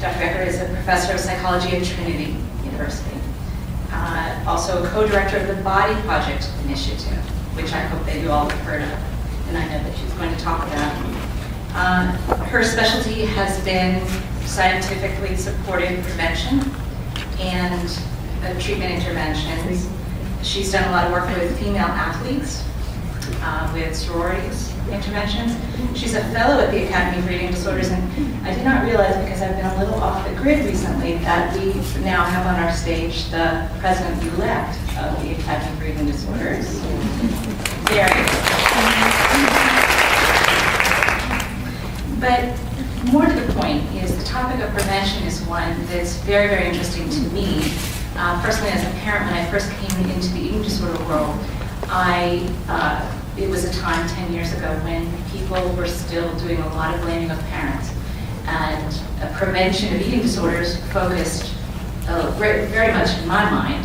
Dr. Becker is a professor of psychology at Trinity University. Also a co-director of the Body Project Initiative, which I hope that you all have heard of, and I know that she's going to talk about. Her specialty has been scientifically supported prevention and treatment interventions. She's done a lot of work with female athletes, with sororities interventions. She's a fellow at the Academy of Reading Disorders, and I did not realize, because I've been a little off the grid recently, that we now have on our stage the president-elect of the Academy of Reading Disorders. There he is. But more to the point is the topic of prevention is one that's very, very interesting to me. Personally, as a parent, when I first came into the eating disorder world, it was a time 10 years ago when people were still doing a lot of blaming of parents. And prevention of eating disorders focused very much in my mind.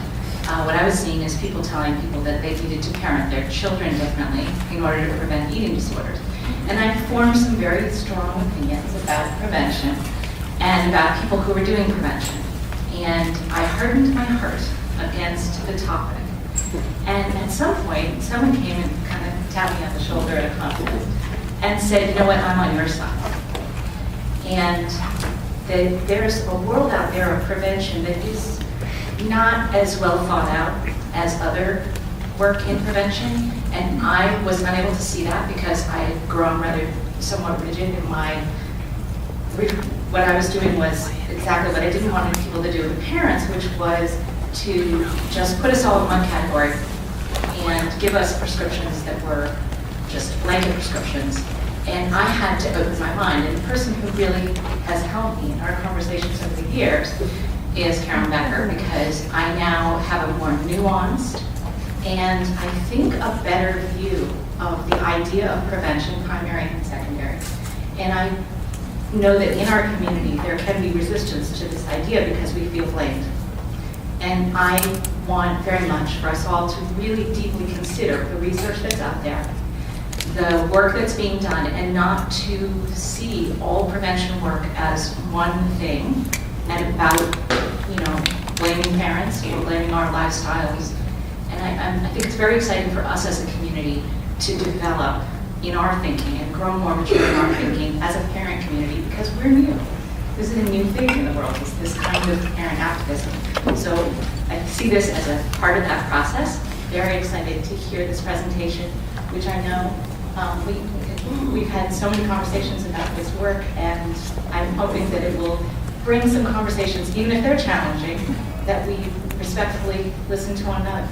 What I was seeing is people telling people that they needed to parent their children differently in order to prevent eating disorders. And I formed some very strong opinions about prevention and about people who were doing prevention. And I hardened my heart against the topic. And at some point, someone came and kind of tapped me on the shoulder at a conference and said, you know what, I'm on your side. And that there's a world out there of prevention that is not as well thought out as other work in prevention. And I was unable to see that because I had grown rather somewhat rigid in what I was doing was exactly what I didn't want people to do with parents, which was to just put us all in one category and give us prescriptions that were just blanket prescriptions. And I had to open my mind. And the person who really has helped me in our conversations over the years is Carolyn Becker, because I now have a more nuanced and I think a better view of the idea of prevention, primary and secondary. And I know that in our community there can be resistance to this idea because we feel blamed. And I want very much for us all to really deeply consider the research that's out there, the work that's being done, and not to see all prevention work as one thing and about, blaming parents or blaming our lifestyles. And I think it's very exciting for us as a community to develop in our thinking and grow more mature in our thinking as a parent community, because we're new. This is a new thing in the world, is this kind of parent activism. So I see this as a part of that process. Very excited to hear this presentation, which I know we've had so many conversations about this work, and I'm hoping that it will bring some conversations, even if they're challenging, that we respectfully listen to one another.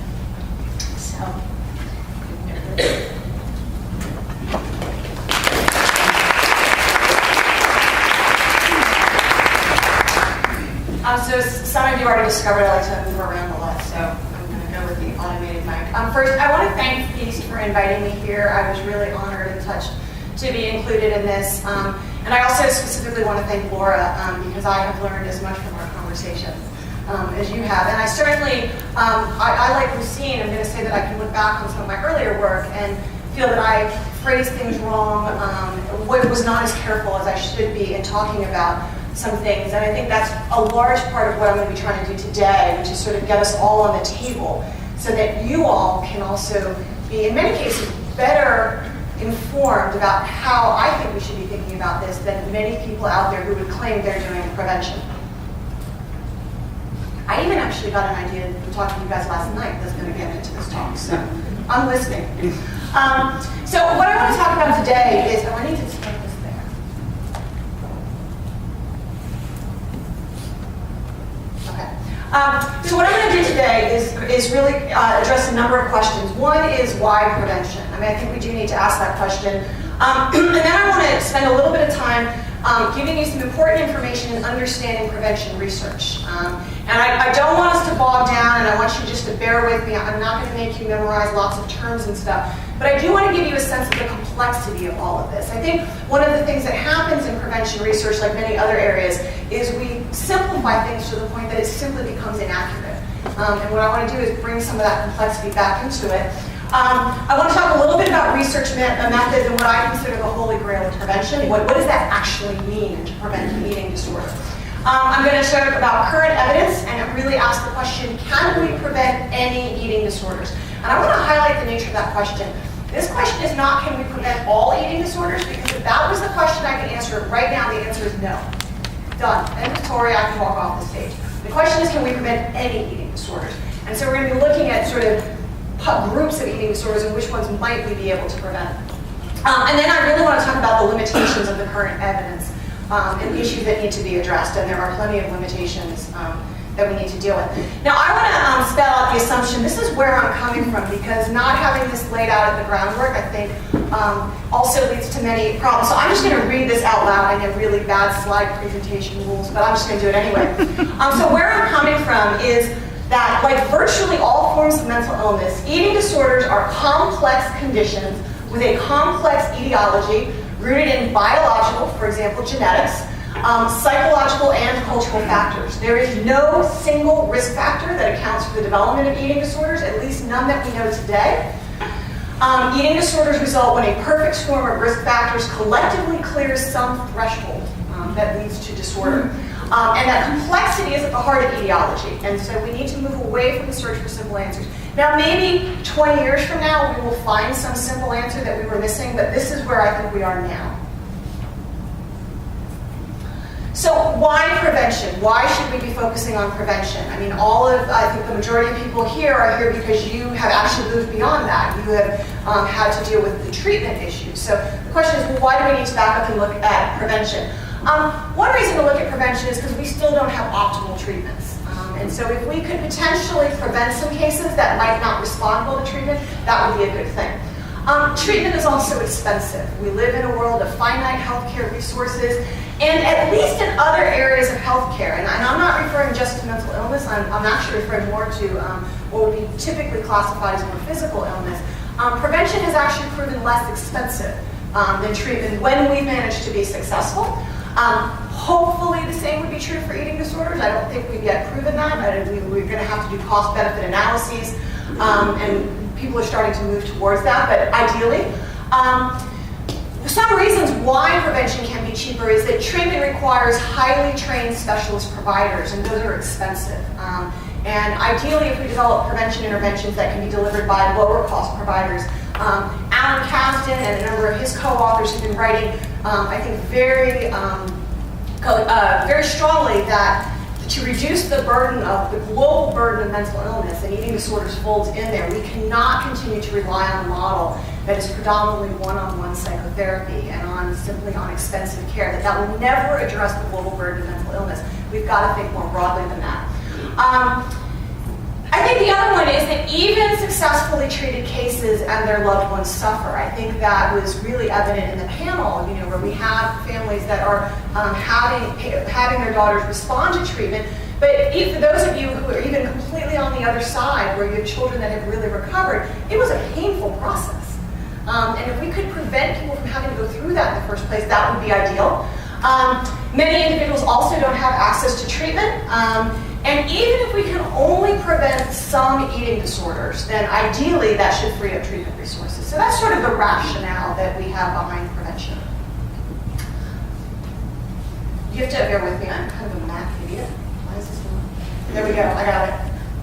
So some of you already discovered I like to move around a lot, so I'm going to go with the automated mic. First, I want to thank FAEST for inviting me here. I was really honored and touched to be included in this. And I also specifically want to thank Laura, because I have learned as much from our conversation as you have. And I certainly, I like Lucine, I'm going to say that I can look back on some of my earlier work and feel that I phrased things wrong, was not as careful as I should be in talking about some things. And I think that's a large part of what I'm going to be trying to do today, which is sort of get us all on the table so that you all can also be, in many cases, better informed about how I think we should be thinking about this than many people out there who would claim they're doing prevention. I even actually got an idea from talking to you guys last night that's going to get into this talk, so I'm listening. So what I want to talk about today is, I need to start this there. Okay. So what I'm going to do today is really address a number of questions. One is why prevention? I mean, I think we do need to ask that question. And then I want to spend a little bit of time giving you some important information in understanding prevention research. And I don't want us to bog down, and I want you just to bear with me. I'm not going to make you memorize lots of terms and stuff, but I do want to give you a sense of the complexity of all of this. I think one of the things that happens in prevention research, like many other areas, is we simplify things to the point that it simply becomes inaccurate. And what I want to do is bring some of that complexity back into it. I want to talk a little bit about research methods and what I consider the holy grail of prevention. What does that actually mean to prevent an eating disorder? I'm going to talk about current evidence and really ask the question, can we prevent any eating disorders? And I want to highlight the nature of that question. This question is not, can we prevent all eating disorders? Because if that was the question I could answer right now, the answer is no. Done. End of story, I can walk off the stage. The question is, can we prevent any eating disorders? And so we're going to be looking at sort of groups of eating disorders and which ones might we be able to prevent. And then I really want to talk about the limitations of the current evidence and issues that need to be addressed. And there are plenty of limitations that we need to deal with. Now I want to spell out the assumption, this is where I'm coming from, because not having this laid out at the groundwork, I think, also leads to many problems. So I'm just going to read this out loud. I have really bad slide presentation rules, but I'm just going to do it anyway. So where I'm coming from is that, like virtually all forms of mental illness, eating disorders are complex conditions with a complex etiology rooted in biological, for example, genetics, psychological and cultural factors. There is no single risk factor that accounts for the development of eating disorders, at least none that we know today. Eating disorders result when a perfect storm of risk factors collectively clears some threshold that leads to disorder. And that complexity is at the heart of etiology. And so we need to move away from the search for simple answers. Now, maybe 20 years from now, we will find some simple answer that we were missing, but this is where I think we are now. So why prevention? Why should we be focusing on prevention? I mean, I think the majority of people here are here because you have actually moved beyond that. You have had to deal with the treatment issues. So the question is, well, why do we need to back up and look at prevention? One reason to look at prevention is because we still don't have optimal treatments. And so if we could potentially prevent some cases that might not respond well to treatment, that would be a good thing. Treatment is also expensive. We live in a world of finite healthcare resources, and at least in other areas of healthcare, and I'm not referring just to mental illness, I'm actually referring more to what would be typically classified as more physical illness. Prevention has actually proven less expensive than treatment when we've managed to be successful. Hopefully the same would be true for eating disorders. I don't think we've yet proven that. We're going to have to do cost-benefit analyses, and people are starting to move towards that, but ideally. Some reasons why prevention can be cheaper is that treatment requires highly trained specialist providers, and those are expensive. And ideally, if we develop prevention interventions that can be delivered by lower-cost providers, Alan Kasdan and a number of his co-authors have been writing, I think, very strongly that to reduce the burden of the global burden of mental illness, and eating disorders folds in there, we cannot continue to rely on a model that is predominantly one-on-one psychotherapy and simply on expensive care. That will never address the global burden of mental illness. We've got to think more broadly than that. I think the other one is that even successfully treated cases and their loved ones suffer. I think that was really evident in the panel, where we have families that are having their daughters respond to treatment. But for those of you who are even completely on the other side, where you have children that have really recovered, it was a painful process. And if we could prevent people from having to go through that in the first place, that would be ideal. Many individuals also don't have access to treatment. And even if we can only prevent some eating disorders, then ideally that should free up treatment resources. So that's sort of the rationale that we have behind prevention. You have to bear with me, I'm kind of a math idiot. Why is this one? There we go, I got it.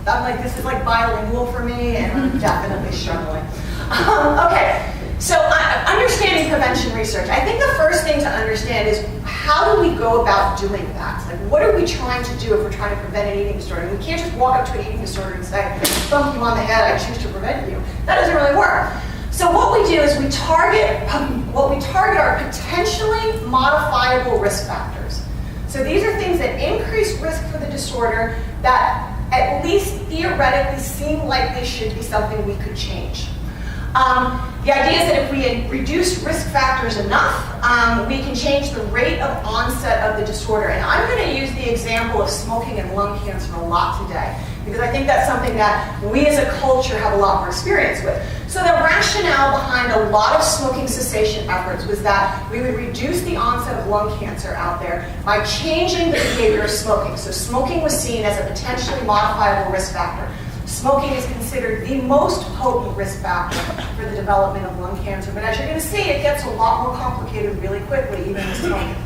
I'm like, this is like bilingual for me, and I'm definitely struggling. Okay, so understanding prevention research. I think the first thing to understand is, how do we go about doing that? Like, what are we trying to do if we're trying to prevent an eating disorder? We can't just walk up to an eating disorder and say, thump you on the head, I choose to prevent you. That doesn't really work. So what we do is we target are potentially modifiable risk factors. So these are things that increase risk for the disorder that at least theoretically seem like they should be something we could change. The idea is that if we reduce risk factors enough, we can change the rate of onset of the disorder. And I'm going to use the example of smoking and lung cancer a lot today, because I think that's something that we as a culture have a lot more experience with. So the rationale behind a lot of smoking cessation efforts was that we would reduce the onset of lung cancer out there by changing the behavior of smoking. So smoking was seen as a potentially modifiable risk factor. Smoking is considered the most potent risk factor for the development of lung cancer. But as you're going to see, it gets a lot more complicated really quickly, even with smoking.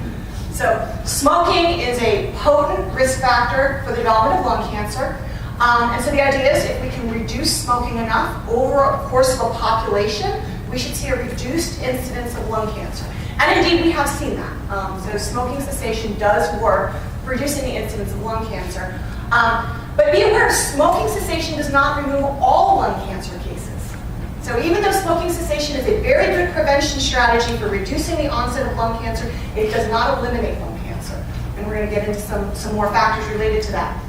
So smoking is a potent risk factor for the development of lung cancer. And so the idea is if we can reduce smoking enough over a course of a population, we should see a reduced incidence of lung cancer. And indeed, we have seen that. So smoking cessation does work for reducing the incidence of lung cancer. But be aware, smoking cessation does not remove all lung cancer cases. So even though smoking cessation is a very good prevention strategy for reducing the onset of lung cancer, it does not eliminate lung cancer. And we're going to get into some more factors related to that.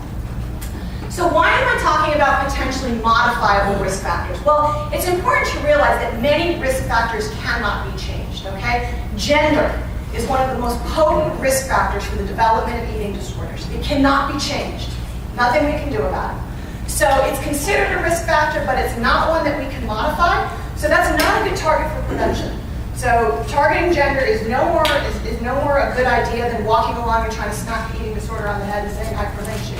So why am I talking about potentially modifiable risk factors? Well, it's important to realize that many risk factors cannot be changed, okay? Gender is one of the most potent risk factors for the development of eating disorders. It cannot be changed. Nothing we can do about it. So it's considered a risk factor, but it's not one that we can modify. So that's not a good target for prevention. So targeting gender is no more a good idea than walking along and trying to smack the eating disorder on the head and saying, I prevent you.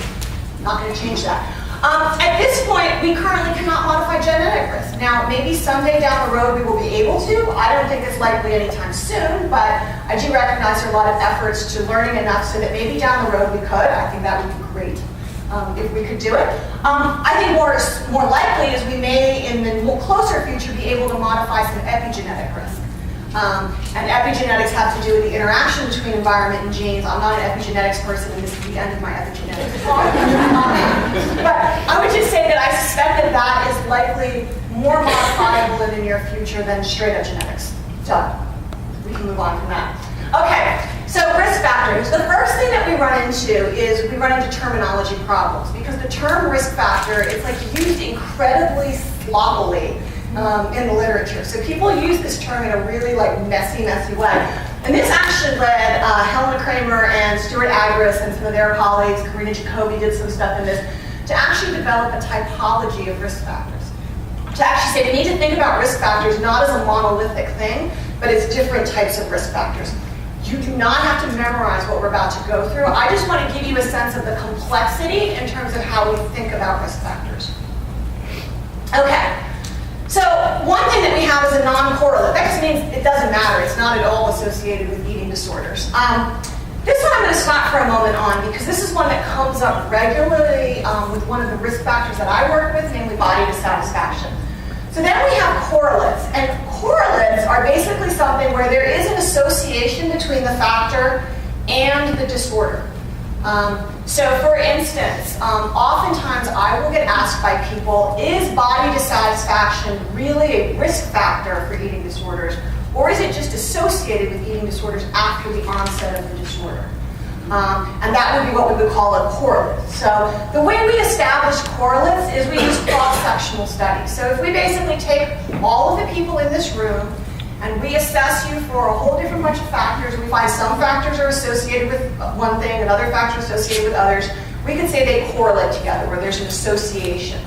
Not going to change that. At this point, we currently cannot modify genetic risk. Now, maybe someday down the road we will be able to. I don't think it's likely anytime soon, but I do recognize there are a lot of efforts to learning enough so that maybe down the road we could. I think that would be great if we could do it. I think more likely is we may, in the closer future, be able to modify some epigenetic risk. And epigenetics have to do with the interaction between environment and genes. I'm not an epigenetics person, and this is the end of my epigenetics talk. But I would just say that I suspect that that is likely more modifiable in the near future than straight up genetics. So we can move on from that. Okay, so risk factors. The first thing that we run into terminology problems, because the term risk factor is like used incredibly sloppily in the literature. So people use this term in a really messy way. And this actually led Helena Kramer and Stuart Agris and some of their colleagues, Karina Jacobi did some stuff in this, to actually develop a typology of risk factors. To actually say we need to think about risk factors not as a monolithic thing, but as different types of risk factors. You do not have to memorize what we're about to go through. I just want to give you a sense of the complexity in terms of how we think about risk factors. Okay. So one thing that we have is a non-correlate. That just means it doesn't matter. It's not at all associated with eating disorders. This one I'm going to stop for a moment on because this is one that comes up regularly with one of the risk factors that I work with, namely body dissatisfaction. So then we have correlates. And correlates are basically something where there is an association between the factor and the disorder. So for instance, oftentimes I will get asked by people, is body dissatisfaction really a risk factor for eating disorders, or is it just associated with eating disorders after the onset of the disorder? And that would be what we would call a correlate. So the way we establish correlates is we use cross-sectional studies. So if we basically take all of the people in this room and we assess you for a whole different bunch of factors. We find some factors are associated with one thing and other factors associated with others. We can say they correlate together, where there's an association.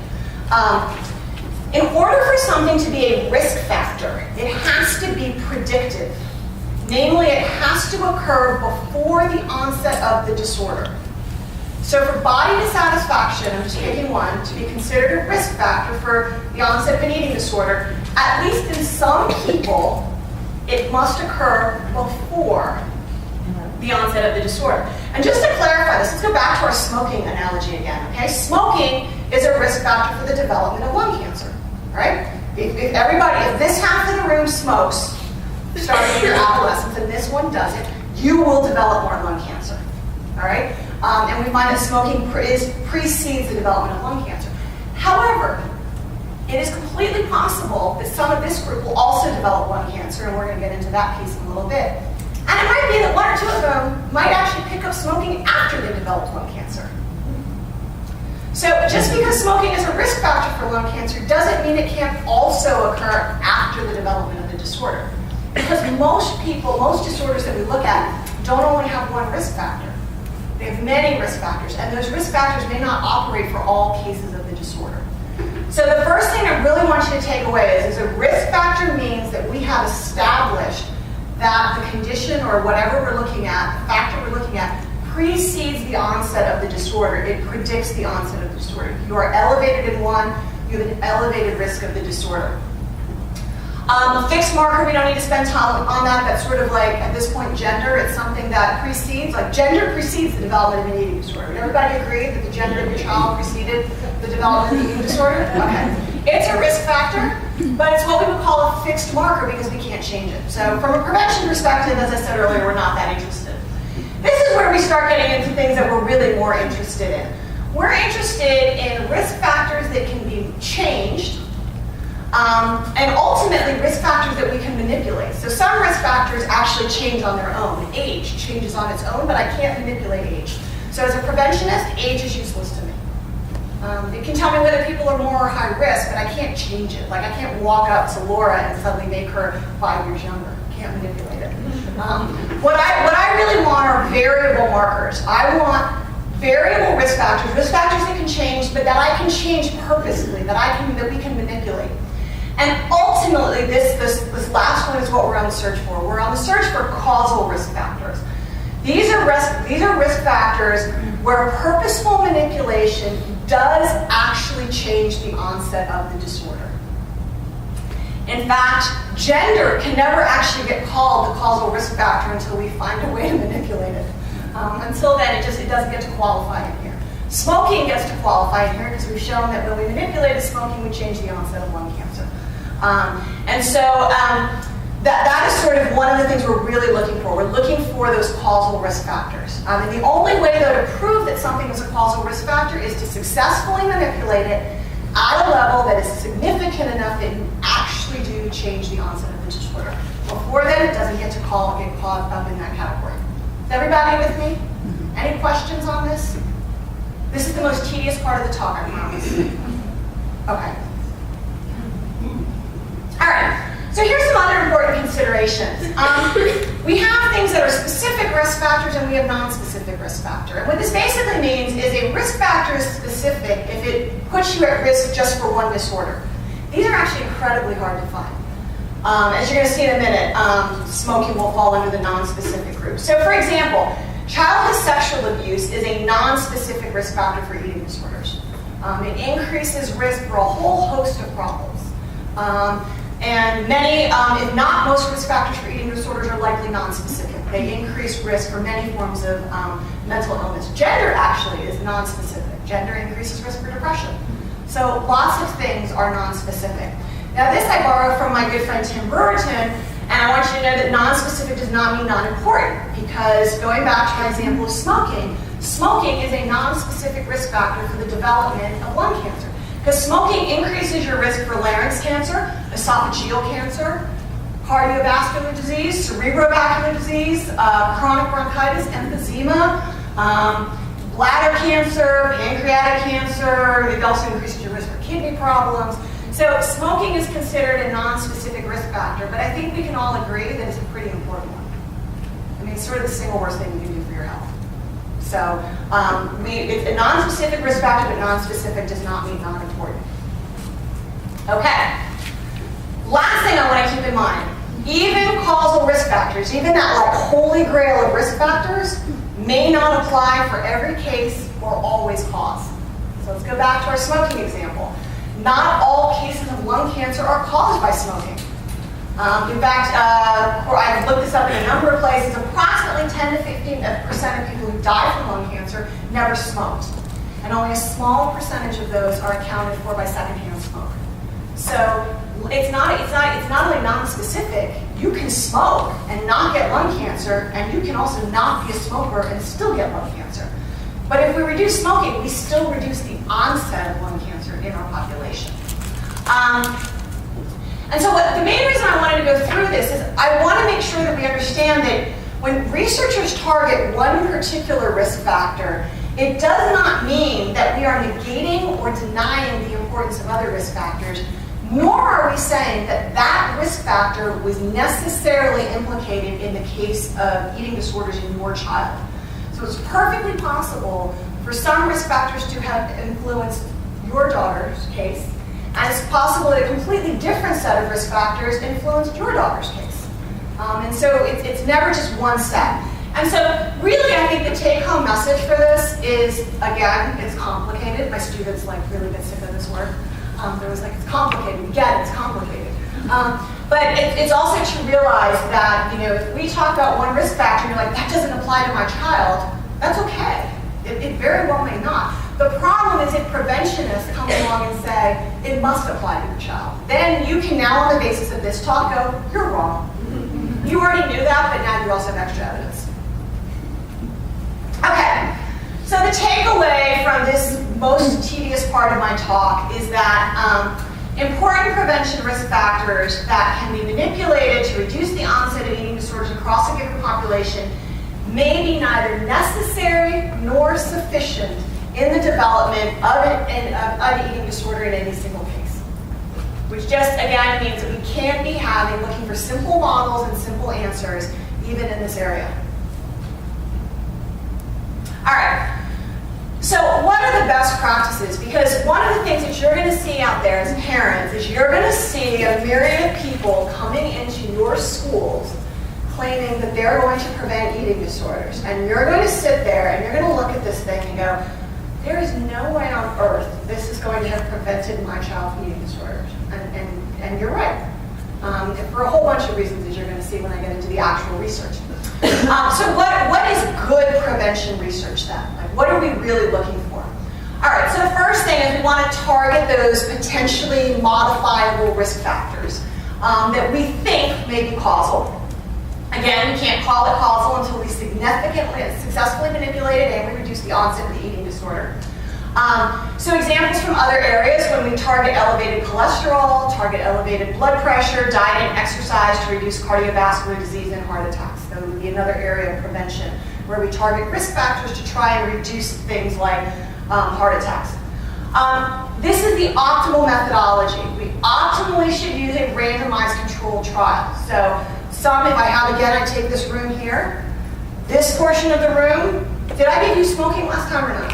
In order for something to be a risk factor, it has to be predictive. Namely, it has to occur before the onset of the disorder. So for body dissatisfaction, I'm just picking one, to be considered a risk factor for the onset of an eating disorder, at least in some people, it must occur before the onset of the disorder. And just to clarify this, let's go back to our smoking analogy again, okay? Smoking is a risk factor for the development of lung cancer, all right? If this half of the room smokes, starting in your adolescence, and this one doesn't, you will develop more lung cancer, all right? And we find that smoking precedes the development of lung cancer. However, it is completely possible that some of this group will also develop lung cancer, and we're going to get into that piece in a little bit. And it might be that one or two of them might actually pick up smoking after they develop lung cancer. So just because smoking is a risk factor for lung cancer doesn't mean it can't also occur after the development of the disorder. Because most disorders that we look at don't only have one risk factor. They have many risk factors, and those risk factors may not operate for all cases of the disorder. So the first thing I really want you to take away is a risk factor means that we have established that the condition or whatever we're looking at, the factor we're looking at, precedes the onset of the disorder. It predicts the onset of the disorder. If you are elevated in one, you have an elevated risk of the disorder. Fixed marker, we don't need to spend time on that. That's sort of like, at this point, gender. It's something that precedes, like gender precedes the development of an eating disorder. Would everybody agree that the gender of your child preceded the development of the eating disorder? Okay. It's a risk factor, but it's what we would call a fixed marker because we can't change it. So from a prevention perspective, as I said earlier, we're not that interested. This is where we start getting into things that we're really more interested in. We're interested in risk factors that can be changed, and ultimately risk factors that we can manipulate. So some risk factors actually change on their own. Age changes on its own, but I can't manipulate age. So as a preventionist, age is useless to me. It can tell me whether people are more or high risk, but I can't change it. Like I can't walk up to Laura and suddenly make her 5 years younger. I can't manipulate it. What I really want are variable markers. I want variable risk factors that can change, but that I can change purposely, that we can manipulate. And ultimately, this last one is what we're on the search for. We're on the search for causal risk factors. These are risk factors where purposeful manipulation does actually change the onset of the disorder. In fact, gender can never actually get called the causal risk factor until we find a way to manipulate it. Until then, it doesn't get to qualify in here. Smoking gets to qualify in here because we've shown that when we manipulated smoking, we change the onset of lung cancer. That is sort of one of the things we're really looking for. We're looking for those causal risk factors. And the only way, though, to prove that something is a causal risk factor is to successfully manipulate it at a level that is significant enough that you actually do change the onset of the disorder. Before then, it doesn't get caught up in that category. Is everybody with me? Any questions on this? This is the most tedious part of the talk, I promise. Okay. All right. So here's some other important considerations. We have things that are specific risk factors and we have non-specific risk factor. And what this basically means is a risk factor is specific if it puts you at risk just for one disorder. These are actually incredibly hard to find. As you're going to see in a minute, smoking will fall under the non-specific group. So for example, childhood sexual abuse is a non-specific risk factor for eating disorders. It increases risk for a whole host of problems. And many, if not most, risk factors for eating disorders are likely non-specific. They increase risk for many forms of mental illness. Gender actually is non-specific. Gender increases risk for depression. So lots of things are non-specific. Now this I borrow from my good friend Tim Brewerton, and I want you to know that non-specific does not mean non-important, because going back to my example of smoking, smoking is a non-specific risk factor for the development of lung cancer. Because smoking increases your risk for larynx cancer, esophageal cancer, cardiovascular disease, cerebrovascular disease, chronic bronchitis, emphysema, bladder cancer, pancreatic cancer. It also increases your risk for kidney problems. So smoking is considered a non-specific risk factor, but I think we can all agree that it's a pretty important one. I mean, it's sort of the single worst thing you can do for your health. So it's a non-specific risk factor, but non-specific does not mean non-important. Okay. Last thing I want to keep in mind, even causal risk factors, even that like holy grail of risk factors, may not apply for every case or always cause. So let's go back to our smoking example. Not all cases of lung cancer are caused by smoking. In fact, I've looked this up in a number of places. Approximately 10 to 15% of people who die from lung cancer never smoked. And only a small percentage of those are accounted for by secondhand smoke. So it's not only non-specific, you can smoke and not get lung cancer, and you can also not be a smoker and still get lung cancer. But if we reduce smoking, we still reduce the onset of lung cancer in our population. And so the main reason I wanted to go through this is I want to make sure that we understand that when researchers target one particular risk factor, it does not mean that we are negating or denying the importance of other risk factors, nor are we saying that that risk factor was necessarily implicated in the case of eating disorders in your child. So it's perfectly possible for some risk factors to have influenced your daughter's case, and it's possible that a completely different set of risk factors influenced your daughter's case. And so it's never just one set. And so really I think the take-home message for this is, again, it's complicated. My students really get sick of this word. They're always like, it's complicated. We get it, it's complicated. But it's also to realize that, if we talk about one risk factor and you're like, that doesn't apply to my child, that's okay. It very well may not. The problem is if preventionists come along and say, it must apply to your child. Then you can now, on the basis of this talk, go, you're wrong. You already knew that, but now you also have extra evidence. Okay, so the takeaway from this most tedious part of my talk is that important prevention risk factors that can be manipulated to reduce the onset of eating disorders across a given population may be neither necessary nor sufficient in the development of an eating disorder in any single case. Which just, again, means that we can't be looking for simple models and simple answers, even in this area. All right. So what are the best practices? Because one of the things that you're going to see out there as parents is you're going to see a myriad of people coming into your schools claiming that they're going to prevent eating disorders. And you're going to sit there and you're going to look at this thing and go, there is no way on earth this is going to have prevented my child from eating disorders. And you're right. For a whole bunch of reasons, as you're going to see when I get into the actual research. So what is good prevention research then? Like, what are we really looking for? All right, so the first thing is we want to target those potentially modifiable risk factors that we think may be causal. Again, we can't call it causal until we successfully manipulate it and we reduce the onset of the eating disorder. So examples from other areas, when we target elevated cholesterol, target elevated blood pressure, diet and exercise to reduce cardiovascular disease and heart attacks. That would be another area of prevention where we target risk factors to try and reduce things like heart attacks. This is the optimal methodology. We optimally should use a randomized controlled trial. So if I take this room here, this portion of the room, did I give you smoking last time or not?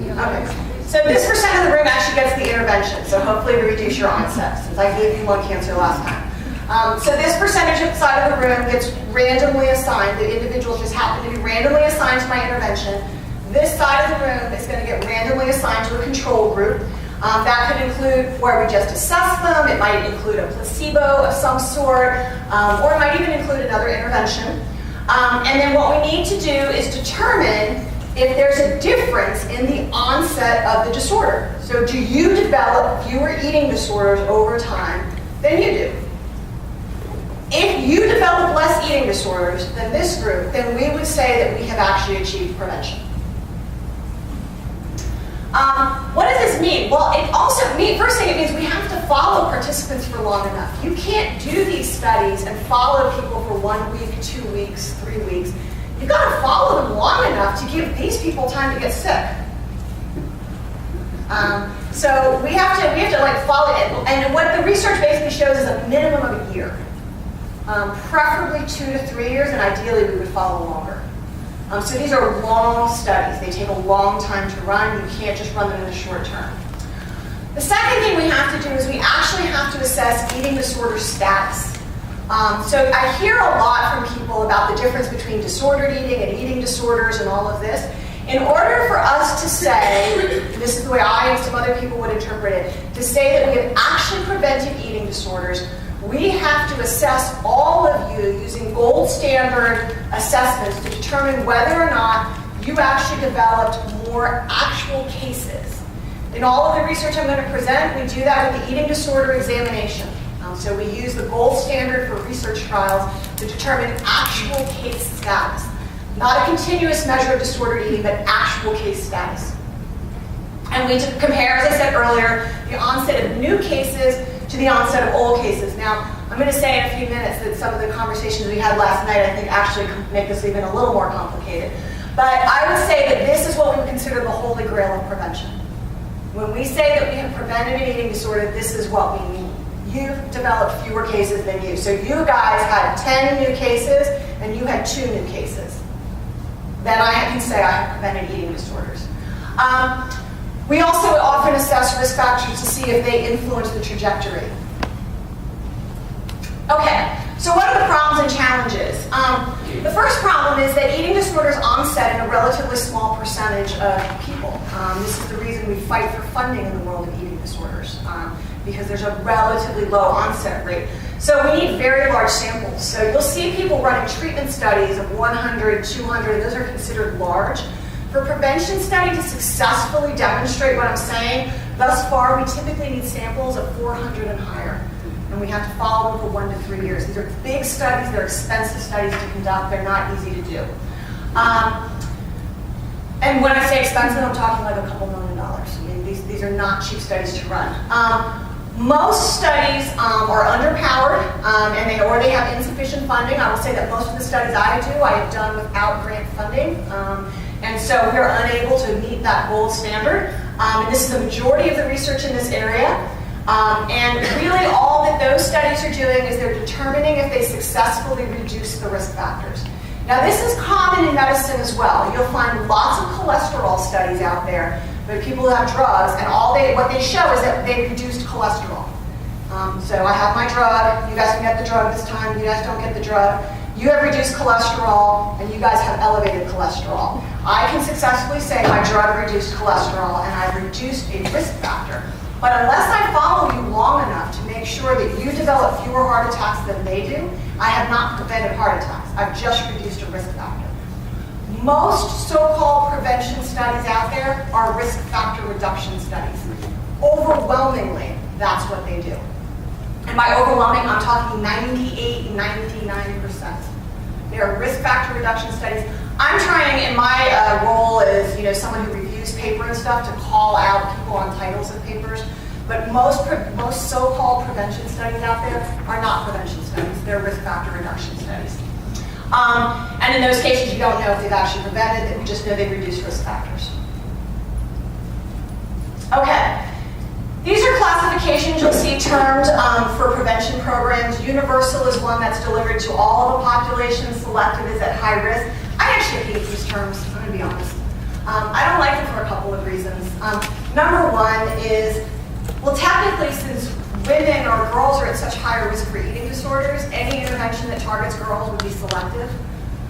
Okay. So this percent of the room actually gets the intervention, so hopefully we reduce your onset, since I gave you lung cancer last time. So this percentage of the side of the room gets randomly assigned. The individuals just happen to be randomly assigned to my intervention. This side of the room is going to get randomly assigned to a control group. That could include where we just assess them. It might include a placebo of some sort, or it might even include another intervention. And then what we need to do is determine if there's a difference in the onset of the disorder. So do you develop fewer eating disorders over time than you do? If you develop less eating disorders than this group, then we would say that we have actually achieved prevention. What does this mean? Well, first thing it means we have to follow participants for long enough. You can't do these studies and follow people for 1 week, 2 weeks, 3 weeks. You've got to follow them long enough to give these people time to get sick. So we have to follow it. And what the research basically shows is a minimum of a year. Preferably 2 to 3 years, and ideally we would follow longer. So these are long studies. They take a long time to run. You can't just run them in the short term. The second thing we have to do is we actually have to assess eating disorder status. So I hear a lot from people about the difference between disordered eating and eating disorders and all of this. In order for us to say, this is the way I and some other people would interpret it, to say that we have actually prevented eating disorders, we have to assess all of you using gold standard assessments to determine whether or not you actually developed more actual cases. In all of the research I'm going to present, we do that with the eating disorder examination. So we use the gold standard for research trials to determine actual case status. Not a continuous measure of disordered eating, but actual case status. And we compare, as I said earlier, the onset of new cases to the onset of old cases. Now, I'm going to say in a few minutes that some of the conversations we had last night, I think, actually make this even a little more complicated. But I would say that this is what we would consider the holy grail of prevention. When we say that we have prevented an eating disorder, this is what we mean. You've developed fewer cases than you. So you guys had 10 new cases, and you had 2 new cases. Then I can say I have prevented eating disorders. We also often assess risk factors to see if they influence the trajectory. Okay, so what are the problems and challenges? The first problem is that eating disorders onset in a relatively small percentage of people. This is the reason we fight for funding in the world of eating disorders. because there's a relatively low onset rate. So we need very large samples. So you'll see people running treatment studies of 100, 200, those are considered large. For prevention study to successfully demonstrate what I'm saying, thus far we typically need samples of 400 and higher. And we have to follow them for 1 to 3 years. These are big studies, they're expensive studies to conduct, they're not easy to do. And when I say expensive, I'm talking like a couple $1 million. I mean, these are not cheap studies to run. Most studies are underpowered, or they have insufficient funding. I will say that most of the studies I have done without grant funding. And so we're unable to meet that gold standard. And this is the majority of the research in this area. And really all that those studies are doing is they're determining if they successfully reduce the risk factors. Now this is common in medicine as well. You'll find lots of cholesterol studies out there, but people who have drugs, and what they show is that they reduced cholesterol. So I have my drug, you guys can get the drug this time, you guys don't get the drug. You have reduced cholesterol, and you guys have elevated cholesterol. I can successfully say my drug reduced cholesterol, and I've reduced a risk factor. But unless I follow you long enough to make sure that you develop fewer heart attacks than they do, I have not prevented heart attacks. I've just reduced a risk factor. Most so-called prevention studies out there are risk factor reduction studies. Overwhelmingly, that's what they do. And by overwhelming, I'm talking 98, 99%. They are risk factor reduction studies. I'm trying, in my role as someone who reviews paper and stuff, to call out people on titles of papers. But most so-called prevention studies out there are not prevention studies. They're risk factor reduction studies. And in those cases, you don't know if they've actually prevented, you just know they've reduced risk factors. Okay. These are classifications you'll see termed for prevention programs. Universal is one that's delivered to all the population. Selective is at high risk. I actually hate these terms, I'm going to be honest. I don't like them for a couple of reasons. Number one is, well, technically, since women or girls are at such higher risk for eating disorders, any intervention that targets girls would be selective.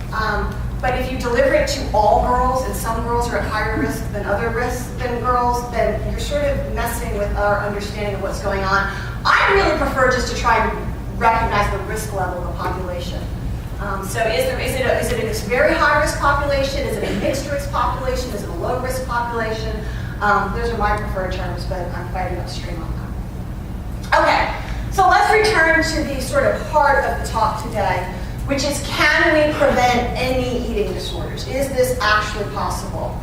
But if you deliver it to all girls, and some girls are at higher risk than other risks than girls, then you're sort of messing with our understanding of what's going on. I really prefer just to try and recognize the risk level of the population. So is it a very high risk population? Is it a mixed risk population? Is it a low risk population? Those are my preferred terms, but I'm fighting upstream on that. Okay, so let's return to the sort of heart of the talk today, which is, can we prevent any eating disorders? Is this actually possible?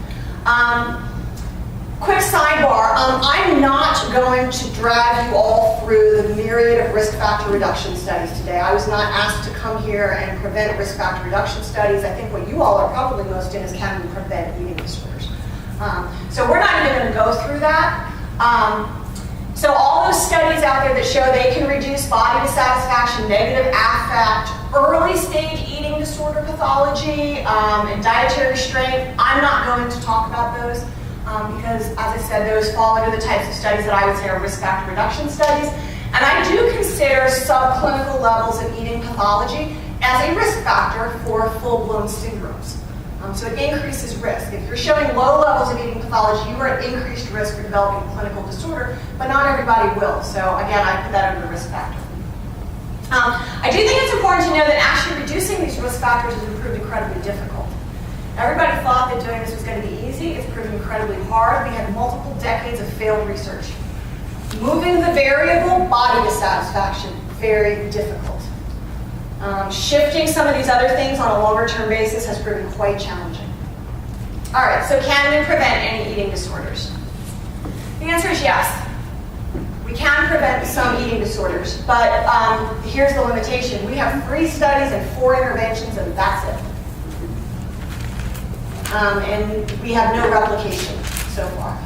Quick sidebar, I'm not going to drag you all through the myriad of risk factor reduction studies today. I was not asked to come here and prevent risk factor reduction studies. I think what you all are probably most in is, can we prevent eating disorders? So we're not even going to go through that. So all those studies out there that show they can reduce body dissatisfaction, negative affect, early stage eating disorder pathology, and dietary restraint, I'm not going to talk about those because, as I said, those fall under the types of studies that I would say are risk factor reduction studies. And I do consider subclinical levels of eating pathology as a risk factor for full-blown syndromes. So it increases risk. If you're showing low levels of eating pathology, you are at increased risk for developing clinical disorder, but not everybody will. So again, I put that under the risk factor. I do think it's important to know that actually reducing these risk factors has proved incredibly difficult. Everybody thought that doing this was going to be easy. It's proven incredibly hard. We had multiple decades of failed research. Moving the variable, body dissatisfaction, very difficult. Shifting some of these other things on a longer-term basis has proven quite challenging. All right, so can we prevent any eating disorders? The answer is yes. We can prevent some eating disorders, but here's the limitation. We have 3 studies and 4 interventions, and that's it. And we have no replication so far.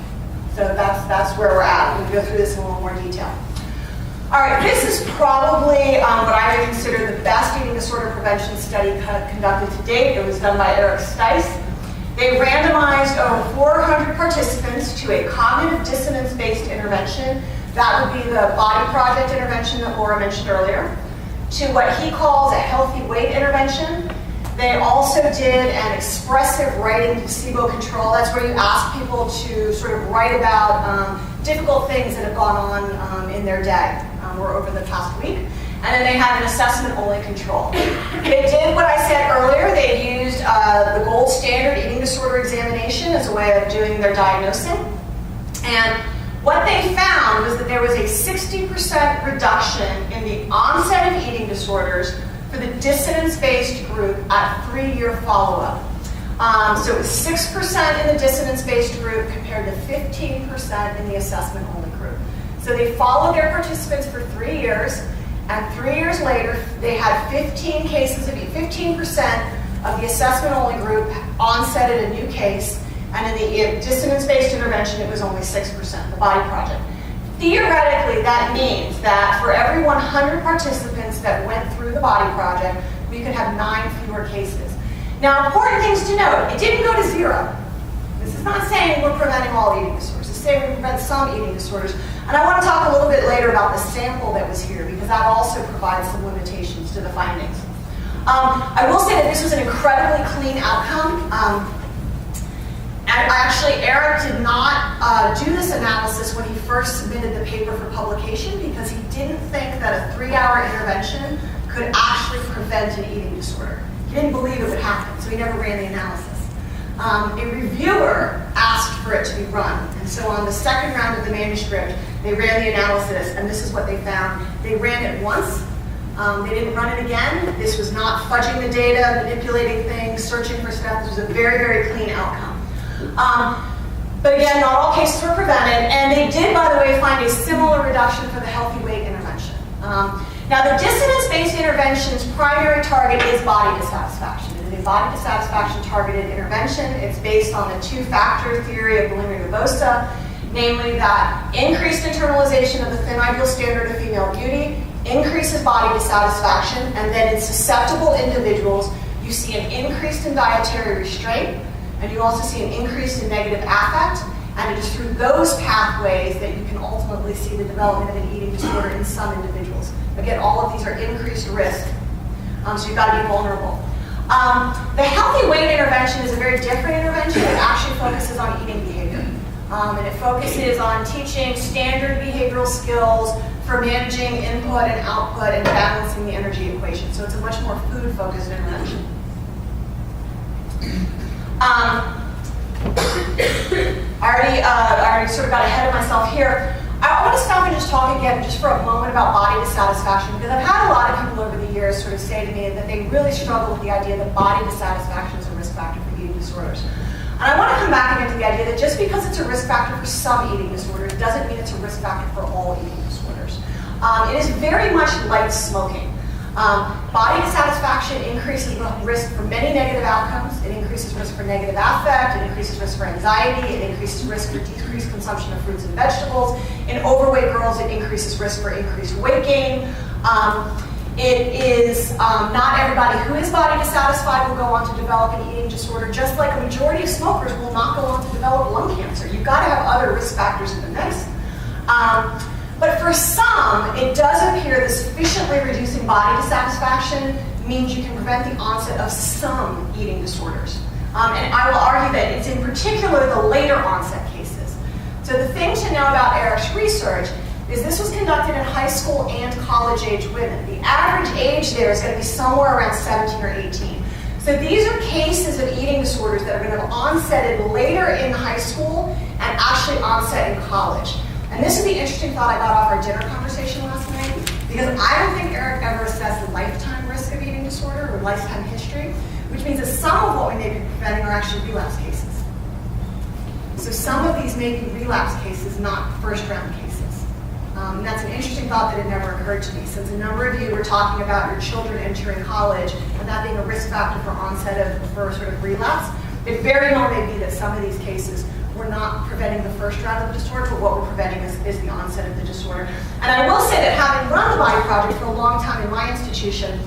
So that's where we're at. We'll go through this in a little more detail. All right, this is probably what I would consider the best eating disorder prevention study conducted to date. It was done by STICE. They randomized over 400 participants to a cognitive dissonance-based intervention. That would be the body project intervention that Laura mentioned earlier, to what he calls a healthy weight intervention, They also did an expressive writing placebo control. That's where you ask people to sort of write about difficult things that have gone on in their day or over the past week. And then they had an assessment-only control. They did what I said earlier. They used the gold standard eating disorder examination as a way of doing their diagnosing. And what they found was that there was a 60% reduction in the onset of eating disorders for the dissonance-based group at 3-year follow-up. So it was 6% in the dissonance-based group compared to 15% in the assessment-only group. So they followed their participants for 3 years, and 3 years later, they had 15% of the assessment-only group onsetted a new case, and in the dissonance-based intervention, it was only 6%, the body project. Theoretically, that means that for every 100 participants that went through the body project, we could have 9 fewer cases. Now, important things to note, it didn't go to 0. This is not saying we're preventing all eating disorders. It's saying we prevent some eating disorders. And I want to talk a little bit later about the sample that was here, because that also provides some limitations to the findings. I will say that this was an incredibly clean outcome. Actually, Eric did not do this analysis when he first submitted the paper for publication because he didn't think that a 3-hour intervention could actually prevent an eating disorder. He didn't believe it would happen, so he never ran the analysis. A reviewer asked for it to be run, and so on the second round of the manuscript, they ran the analysis, and this is what they found. They ran it once. They didn't run it again. This was not fudging the data, manipulating things, searching for stuff. This was a very, very clean outcome. But again, not all cases were prevented, and they did, by the way, find a similar reduction for the healthy weight intervention. Now, the dissonance-based intervention's primary target is body dissatisfaction. It is a body dissatisfaction targeted intervention. It's based on the 2-factor theory of bulimia nervosa, namely that increased internalization of the thin ideal standard of female beauty increases body dissatisfaction, and then in susceptible individuals, you see an increase in dietary restraint, and you also see an increase in negative affect, and it is through those pathways that you can ultimately see the development of an eating disorder in some individuals. Again, all of these are increased risk, so you've got to be vulnerable. The healthy weight intervention is a very different intervention. It actually focuses on eating behavior, and it focuses on teaching standard behavioral skills for managing input and output and balancing the energy equation. So it's a much more food-focused intervention. I already sort of got ahead of myself here. I want to stop and just talk again just for a moment about body dissatisfaction, because I've had a lot of people over the years sort of say to me that they really struggle with the idea that body dissatisfaction is a risk factor for eating disorders. And I want to come back again to the idea that just because it's a risk factor for some eating disorders doesn't mean it's a risk factor for all eating disorders. It is very much like smoking. Body dissatisfaction increases risk for many negative outcomes. It increases risk for negative affect. It increases risk for anxiety. It increases risk for decreased consumption of fruits and vegetables. In overweight girls, it increases risk for increased weight gain. It is not everybody who is body dissatisfied will go on to develop an eating disorder, just like a majority of smokers will not go on to develop lung cancer. You've got to have other risk factors in the mix. But for some, it does appear that sufficiently reducing body dissatisfaction means you can prevent the onset of some eating disorders. And I will argue that it's in particular the later onset cases. So the thing to know about Eric's research is this was conducted in high school and college-age women. The average age there is going to be somewhere around 17 or 18. So these are cases of eating disorders that are going to have onsetted later in high school and actually onset in college. And this is the interesting thought I got off our dinner conversation last night, because I don't think Eric ever assessed the lifetime risk of eating disorder or lifetime history, which means that some of what we may be preventing are actually relapse cases. So some of these may be relapse cases, not first-round cases. And that's an interesting thought that had never occurred to me, since a number of you were talking about your children entering college and that being a risk factor for onset of sort of relapse. It very well may be that some of these cases we're not preventing the first round of the disorder, but what we're preventing is the onset of the disorder. And I will say that having run the Body Project for a long time in my institution,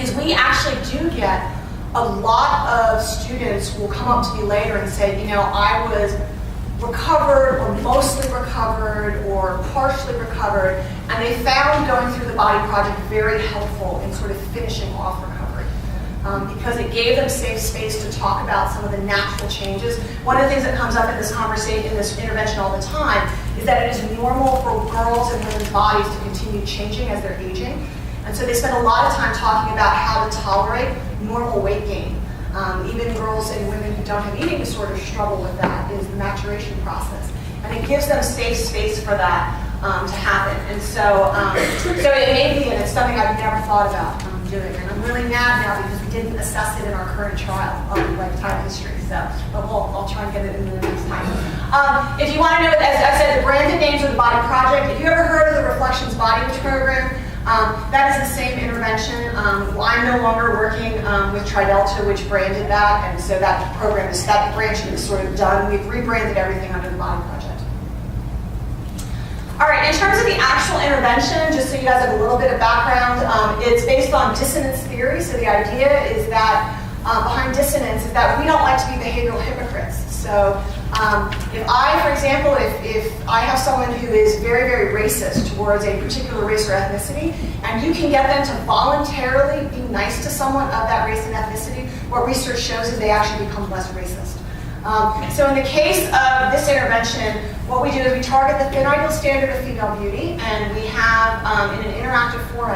is we actually do get a lot of students who will come up to me later and say, you know, I was recovered or mostly recovered or partially recovered, and they found going through the Body Project very helpful in sort of finishing off recovery. because it gave them safe space to talk about some of the natural changes. One of the things that comes up in this conversation, in this intervention all the time, is that it is normal for girls and women's bodies to continue changing as they're aging. And so they spend a lot of time talking about how to tolerate normal weight gain. Even girls and women who don't have eating disorders struggle with that, is the maturation process. And it gives them safe space for that to happen. And so, so it may be, and it's something I've never thought about doing. And I'm really mad now because we didn't assess it in our current trial of lifetime history. So, but I'll try and get it in the next time. If you want to know, as I said, the branded names of the Body Project. If you ever heard of the Reflections Body Image Program, that is the same intervention. I'm no longer working with Tridelta, which branded that, and so that program is, that branch is sort of done. We've rebranded everything under the Body Project. All right, in terms of the actual intervention, just so you guys have a little bit of background, it's based on dissonance theory. So the idea is that behind dissonance is that we don't like to be behavioral hypocrites. So if I, for example, if I have someone who is very, very racist towards a particular race or ethnicity, and you can get them to voluntarily be nice to someone of that race and ethnicity, what research shows is they actually become less racist. So in the case of this intervention, what we do is we target the thin ideal standard of female beauty, and we have, in an interactive forum,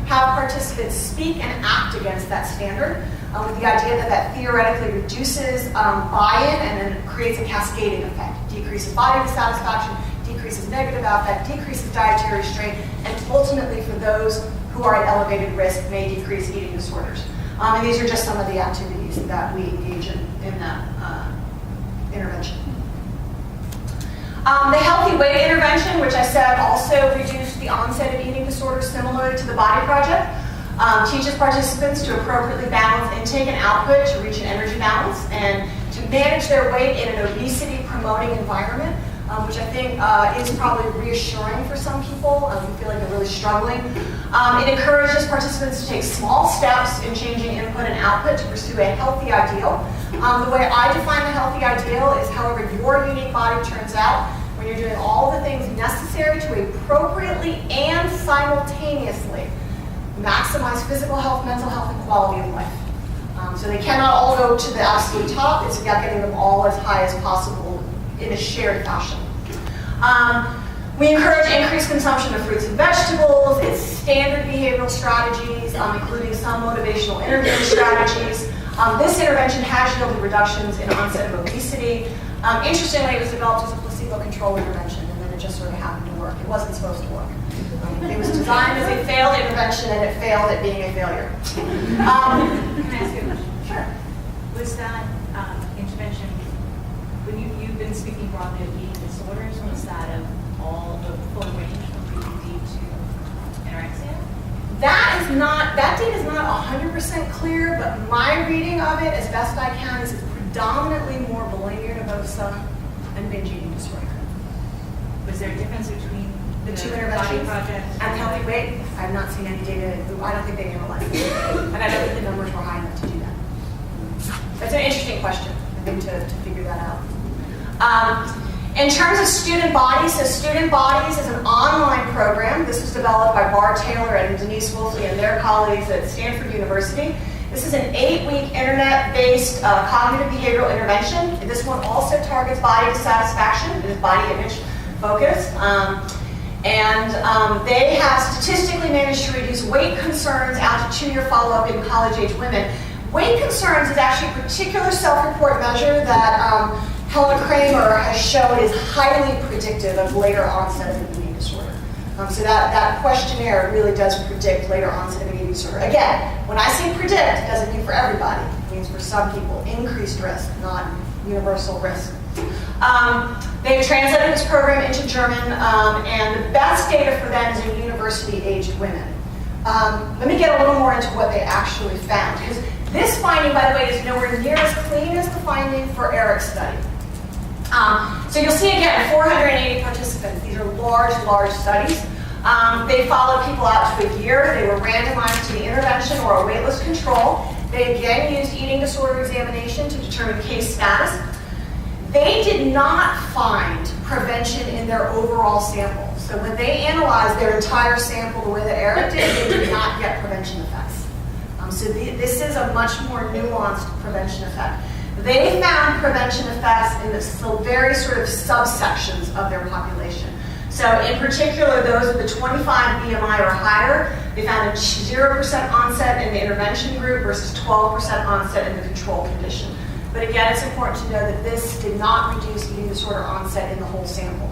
have participants speak and act against that standard, with the idea that that theoretically reduces buy-in and then creates a cascading effect. Decreases body dissatisfaction, decreases negative affect, decreases dietary restraint, and ultimately for those who are at elevated risk may decrease eating disorders. And these are just some of the activities that we engage in that intervention. The healthy weight intervention, which I said also reduced the onset of eating disorders similar to the Body Project, teaches participants to appropriately balance intake and output to reach an energy balance and to manage their weight in an obesity-promoting environment, which I think is probably reassuring for some people who feel like they're really struggling. It encourages participants to take small steps in changing input and output to pursue a healthy ideal. The way I define the healthy ideal is however your unique body turns out when you're doing all the things necessary to appropriately and simultaneously maximize physical health, mental health, and quality of life. So they cannot all go to the absolute top. It's about getting them all as high as possible in a shared fashion. We encourage increased consumption of fruits and vegetables. It's standard behavioral strategies, including some motivational interviewing strategies. This intervention has yielded reductions in onset of obesity. Interestingly, it was developed as a placebo-controlled intervention, and then it just sort of happened to work. It wasn't supposed to work. It was designed as a failed intervention, and it failed at being a failure. Can I ask you a question? Sure. Was that intervention, when you've been speaking broadly of eating disorders, was that of all the full range from PhD to anorexia? That data is not 100% clear, but my reading of it, as best I can, is it's predominantly more bulimia, nervosa, and binge eating disorder. Was there a difference between The two Body interventions Project and healthy weight? I have not seen any data. I don't think they analyzed it. And I don't think the numbers were high enough to do that. That's an interesting question, I think, to figure that out. In terms of Student Bodies, so Student Bodies is an online program. This was developed by Bar Taylor and Denise Wolfe and their colleagues at Stanford University. This is an 8-week internet-based cognitive behavioral intervention. This one also targets body dissatisfaction. It is body image focused. And they have statistically managed to reduce weight concerns out to 2-year follow-up in college-age women. Weight concerns is actually a particular self-report measure that Helen Kramer has shown is highly predictive of later onset of an eating disorder. So that questionnaire really does predict later onset of an eating disorder. Again, when I say predict, it doesn't mean for everybody. It means for some people, increased risk, not universal risk. They've translated this program into German, and the best data for them is in university-aged women. Let me get a little more into what they actually found, because this finding, by the way, is nowhere near as clean as the finding for Eric's study. So you'll see again, 480 participants. These are large studies. They followed people out to a year. They were randomized to the intervention or a waitlist control. They again used eating disorder examination to determine case status. They did not find prevention in their overall sample. So when they analyzed their entire sample the way that Eric did, they did not get prevention effects. This is a much more nuanced prevention effect. They found prevention effects in the very sort of subsections of their population. So in particular, those with a 25 BMI or higher, they found a 0% onset in the intervention group versus 12% onset in the control condition. But again, it's important to know that this did not reduce eating disorder onset in the whole sample.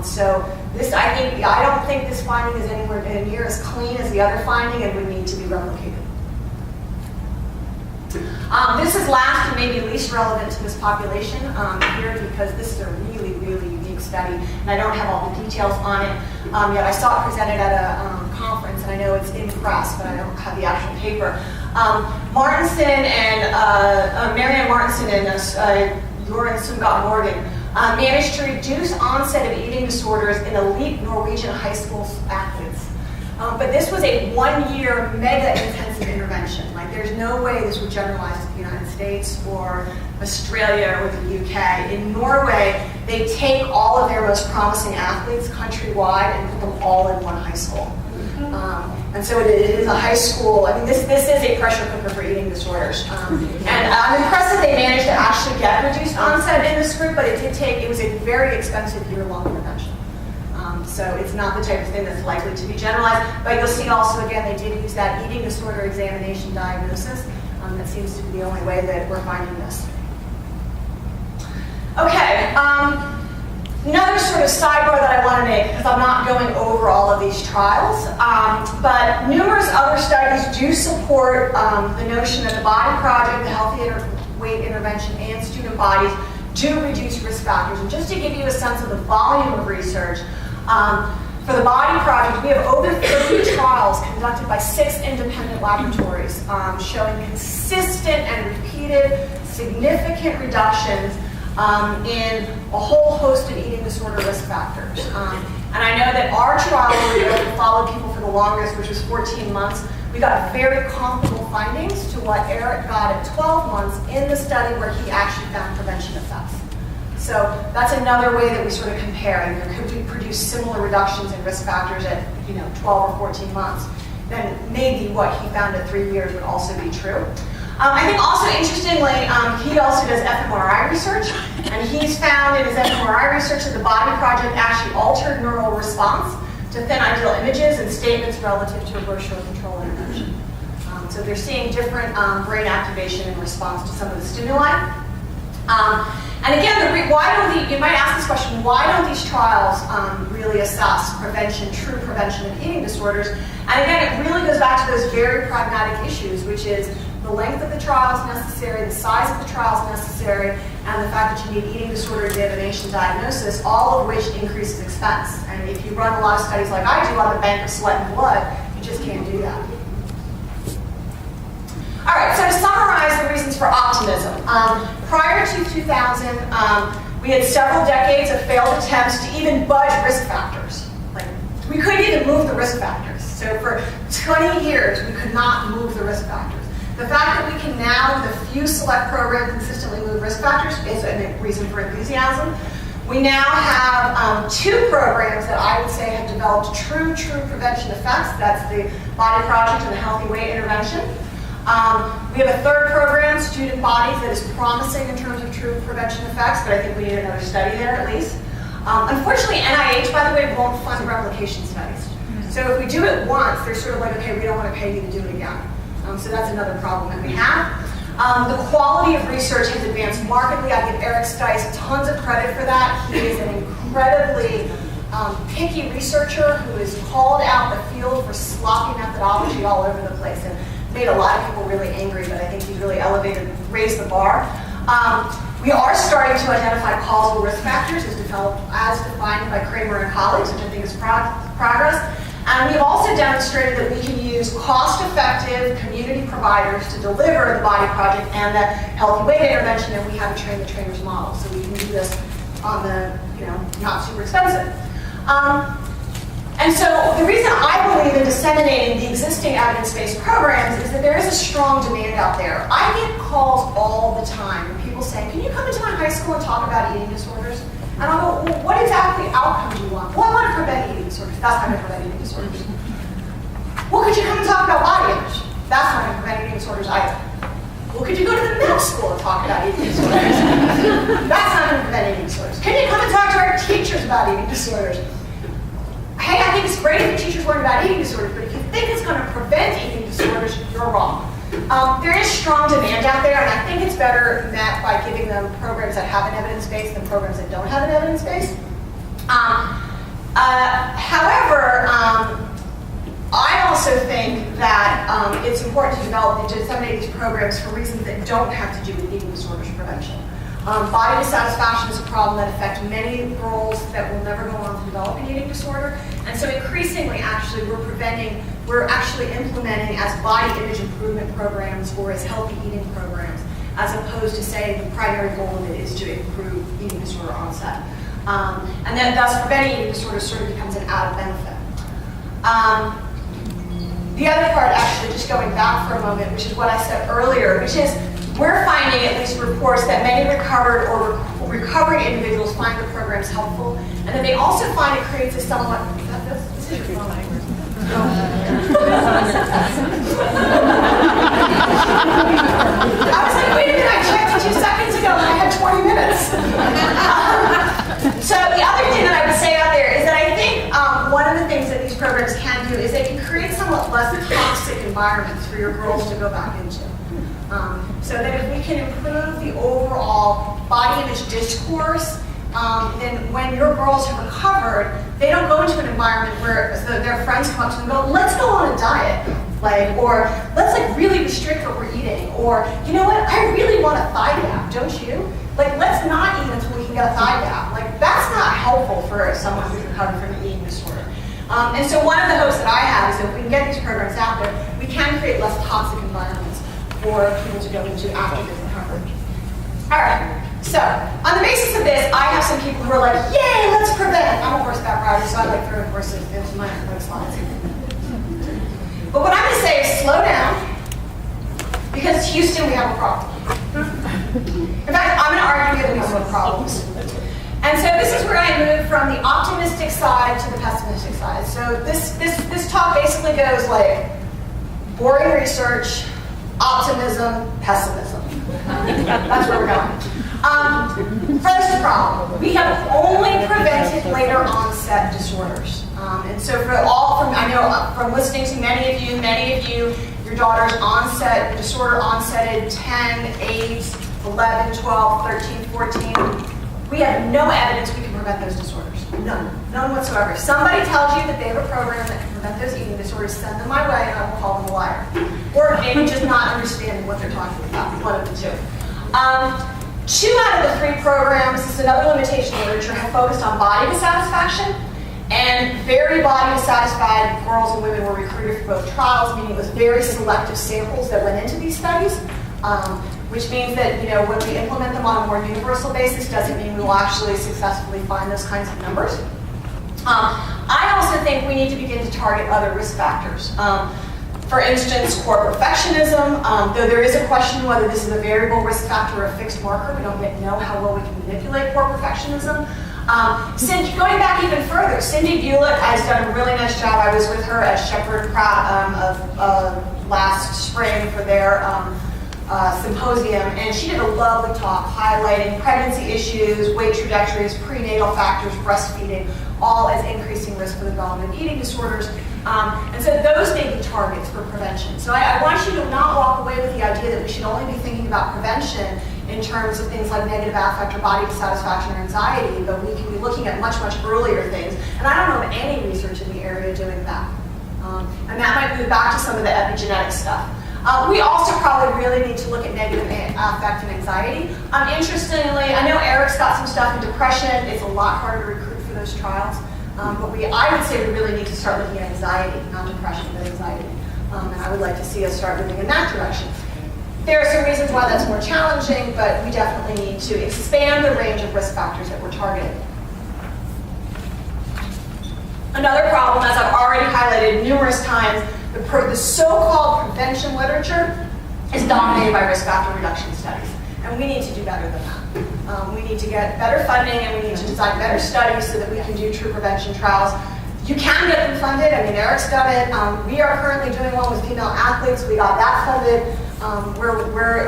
So this, I don't think this finding is anywhere near as clean as the other finding and would need to be replicated. This is last and maybe least relevant to this population here because this is a really, really unique study, and I don't have all the details on it yet. I saw it presented at a conference, and I know it's in press, but I don't have the actual paper. Martinson and Marianne Martinson and Joran Sungot Morgan managed to reduce onset of eating disorders in elite Norwegian high school athletes. But this was a one-year mega-intensive intervention. Like, there's no way this would generalize to the United States or Australia or the UK. In Norway, they take all of their most promising athletes countrywide and put them all in one high school. And so it is a high school. I mean, this is a pressure cooker for eating disorders. And I'm impressed that they managed to actually get reduced onset in this group, but it was a very expensive year-long intervention. So it's not the type of thing that's likely to be generalized. But you'll see also, again, they did use that eating disorder examination diagnosis. That seems to be the only way that we're finding this. Okay, another sort of sidebar that I want to make, because I'm not going over all of these trials, but numerous other studies do support the notion that the Body Project, the Healthy Weight Intervention, and student bodies do reduce risk factors. And just to give you a sense of the volume of research, for the Body Project, we have over 30 trials conducted by 6 independent laboratories showing consistent and repeated significant reductions in a whole host of eating disorder risk factors. And I know that our trial, where we followed people for the longest, which was 14 months, we got very comparable findings to what Eric got at 12 months in the study where he actually found prevention effects. So that's another way that we sort of compare. Could we produce similar reductions in risk factors at 12 or 14 months? Then maybe what he found at 3 years would also be true. I think also interestingly, he also does fMRI research, and he's found in his fMRI research that the Body Project actually altered neural response to thin ideal images and statements relative to a brochure control intervention. So they're seeing different brain activation in response to some of the stimuli. And again, you might ask this question, why don't these trials really assess true prevention of eating disorders? And again, it really goes back to those very pragmatic issues, which is the length of the trial is necessary, the size of the trial is necessary, and the fact that you need eating disorder examination diagnosis, all of which increases expense. And if you run a lot of studies like I do on the bank of sweat and blood, you just can't do that. All right, so to summarize the reasons for optimism, prior to 2000, we had several decades of failed attempts to even budge risk factors. Like, we couldn't even move the risk factors. So for 20 years, we could not move the risk factors. The fact that we can now, with a few select programs, consistently move risk factors is a reason for enthusiasm. We now have 2 programs that I would say have developed true prevention effects. That's the Body Project and the Healthy Weight Intervention. We have a 3rd program, Student Bodies, that is promising in terms of true prevention effects, but I think we need another study there at least. Unfortunately, NIH, by the way, won't fund replication studies. So if we do it once, they're sort of like, okay, we don't want to pay you to do it again. So that's another problem that we have. The quality of research has advanced markedly. I give Eric STICE tons of credit for that. He is an incredibly picky researcher who has called out the field for sloppy methodology all over the place and made a lot of people really angry, but I think he's really raised the bar. We are starting to identify causal risk factors as defined by Kramer and colleagues, which I think is progress. And we've also demonstrated that we can use cost-effective community providers to deliver the Body Project and the Healthy Weight Intervention, and we have a train-the-trainers model, so we can do this on the, not super expensive. And so the reason I believe in disseminating the existing evidence-based programs is that there is a strong demand out there. I get calls all the time from people saying, can you come into my high school and talk about eating disorders? And I'll go, well, what exactly outcomes do you want? Well, I want to prevent eating disorders. That's how I prevent eating disorders. Well, could you come and talk about body image? That's not going to prevent eating disorders either. Well, could you go to the med school and talk about eating disorders? That's not going to prevent eating disorders. Can you come and talk to our teachers about eating disorders? Hey, I think it's great if teachers learn about eating disorders, but if you think it's going to prevent eating disorders, you're wrong. There is strong demand out there, and I think it's better met by giving them programs that have an evidence base than programs that don't have an evidence base. However, I also think that it's important to develop and disseminate these programs for reasons that don't have to do with eating disorders prevention. Body dissatisfaction is a problem that affects many girls that will never go on to develop an eating disorder. And so increasingly, actually, we're actually implementing as body image improvement programs or as healthy eating programs, as opposed to saying the primary goal of it is to improve eating disorder onset. And then thus preventing eating disorders sort of becomes an added benefit. The other part, actually, just going back for a moment, which is what I said earlier, which is we're finding, at least reports, that many recovered or recovering individuals find the programs helpful, and then they also find it creates a somewhat, this is your phone. I was like, wait a minute, I checked 2 seconds ago and I had 20 minutes. So the other thing that I would say out there is that I think one of the things that these programs can do is they can create somewhat less toxic environments for your girls to go back into. So that if we can improve the overall body image discourse, then when your girls have recovered, they don't go into an environment where their friends come up to them and go, let's go on a diet, or let's really restrict what we're eating, or you know what, I really want a thigh gap, don't you? Let's not eat until we can get a thigh gap. That's not helpful for someone who's recovered from an eating disorder. And so one of the hopes that I have is that if we can get these programs out there, we can create less toxic environments for people to go into after they've recovered. All right, so on the basis of this, I have some people who are like, yay, let's prevent. I'm a horseback rider, so I like throwing horses into my slides. But what I'm going to say is slow down, because Houston, we have a problem. In fact, I'm going to argue that we have no problems. And so this is where I move from the optimistic side to the pessimistic side. So this talk basically goes like boring research, optimism, pessimism. That's where we're going. First problem, we have only prevented later onset disorders. And so I know from listening to many of you, your daughter's disorder onsetted 10, 8, 11, 12, 13, 14. We have no evidence we can prevent those disorders. None whatsoever. If somebody tells you that they have a program that can prevent those eating disorders, send them my way and I will call them a liar. Or maybe just not understanding what they're talking about, one of the two. 2 out of the 3 programs, this is another limitation in literature, have focused on body dissatisfaction, and very body dissatisfied girls and women were recruited for both trials, meaning it was very selective samples that went into these studies, which means that when we implement them on a more universal basis, doesn't mean we will actually successfully find those kinds of numbers. I also think we need to begin to target other risk factors. For instance, core perfectionism, though there is a question whether this is a variable risk factor or a fixed marker. We don't yet know how well we can manipulate core perfectionism. Going back even further, Cindy Bulick has done a really nice job. I was with her at Shepherd Pratt last spring for their symposium, and she did a lovely talk highlighting pregnancy issues, weight trajectories, prenatal factors, breastfeeding, all as increasing risk for the development of eating disorders. And so those may be targets for prevention. So I want you to not walk away with the idea that we should only be thinking about prevention in terms of things like negative affect or body dissatisfaction or anxiety, but we can be looking at much, much earlier things. And I don't know of any research in the area doing that. And that might move back to some of the epigenetic stuff. We also probably really need to look at negative affect and anxiety. Interestingly, I know Eric's got some stuff in depression. It's a lot harder to recruit for those trials. But I would say we really need to start looking at anxiety, not depression, but anxiety. And I would like to see us start moving in that direction. There are some reasons why that's more challenging, but we definitely need to expand the range of risk factors that we're targeting. Another problem, as I've already highlighted numerous times, the so-called prevention literature is dominated by risk factor reduction studies. And we need to do better than that. We need to get better funding and we need to design better studies so that we can do true prevention trials. You can get them funded. I mean, Eric's done it. We are currently doing one with female athletes. We got that funded. We're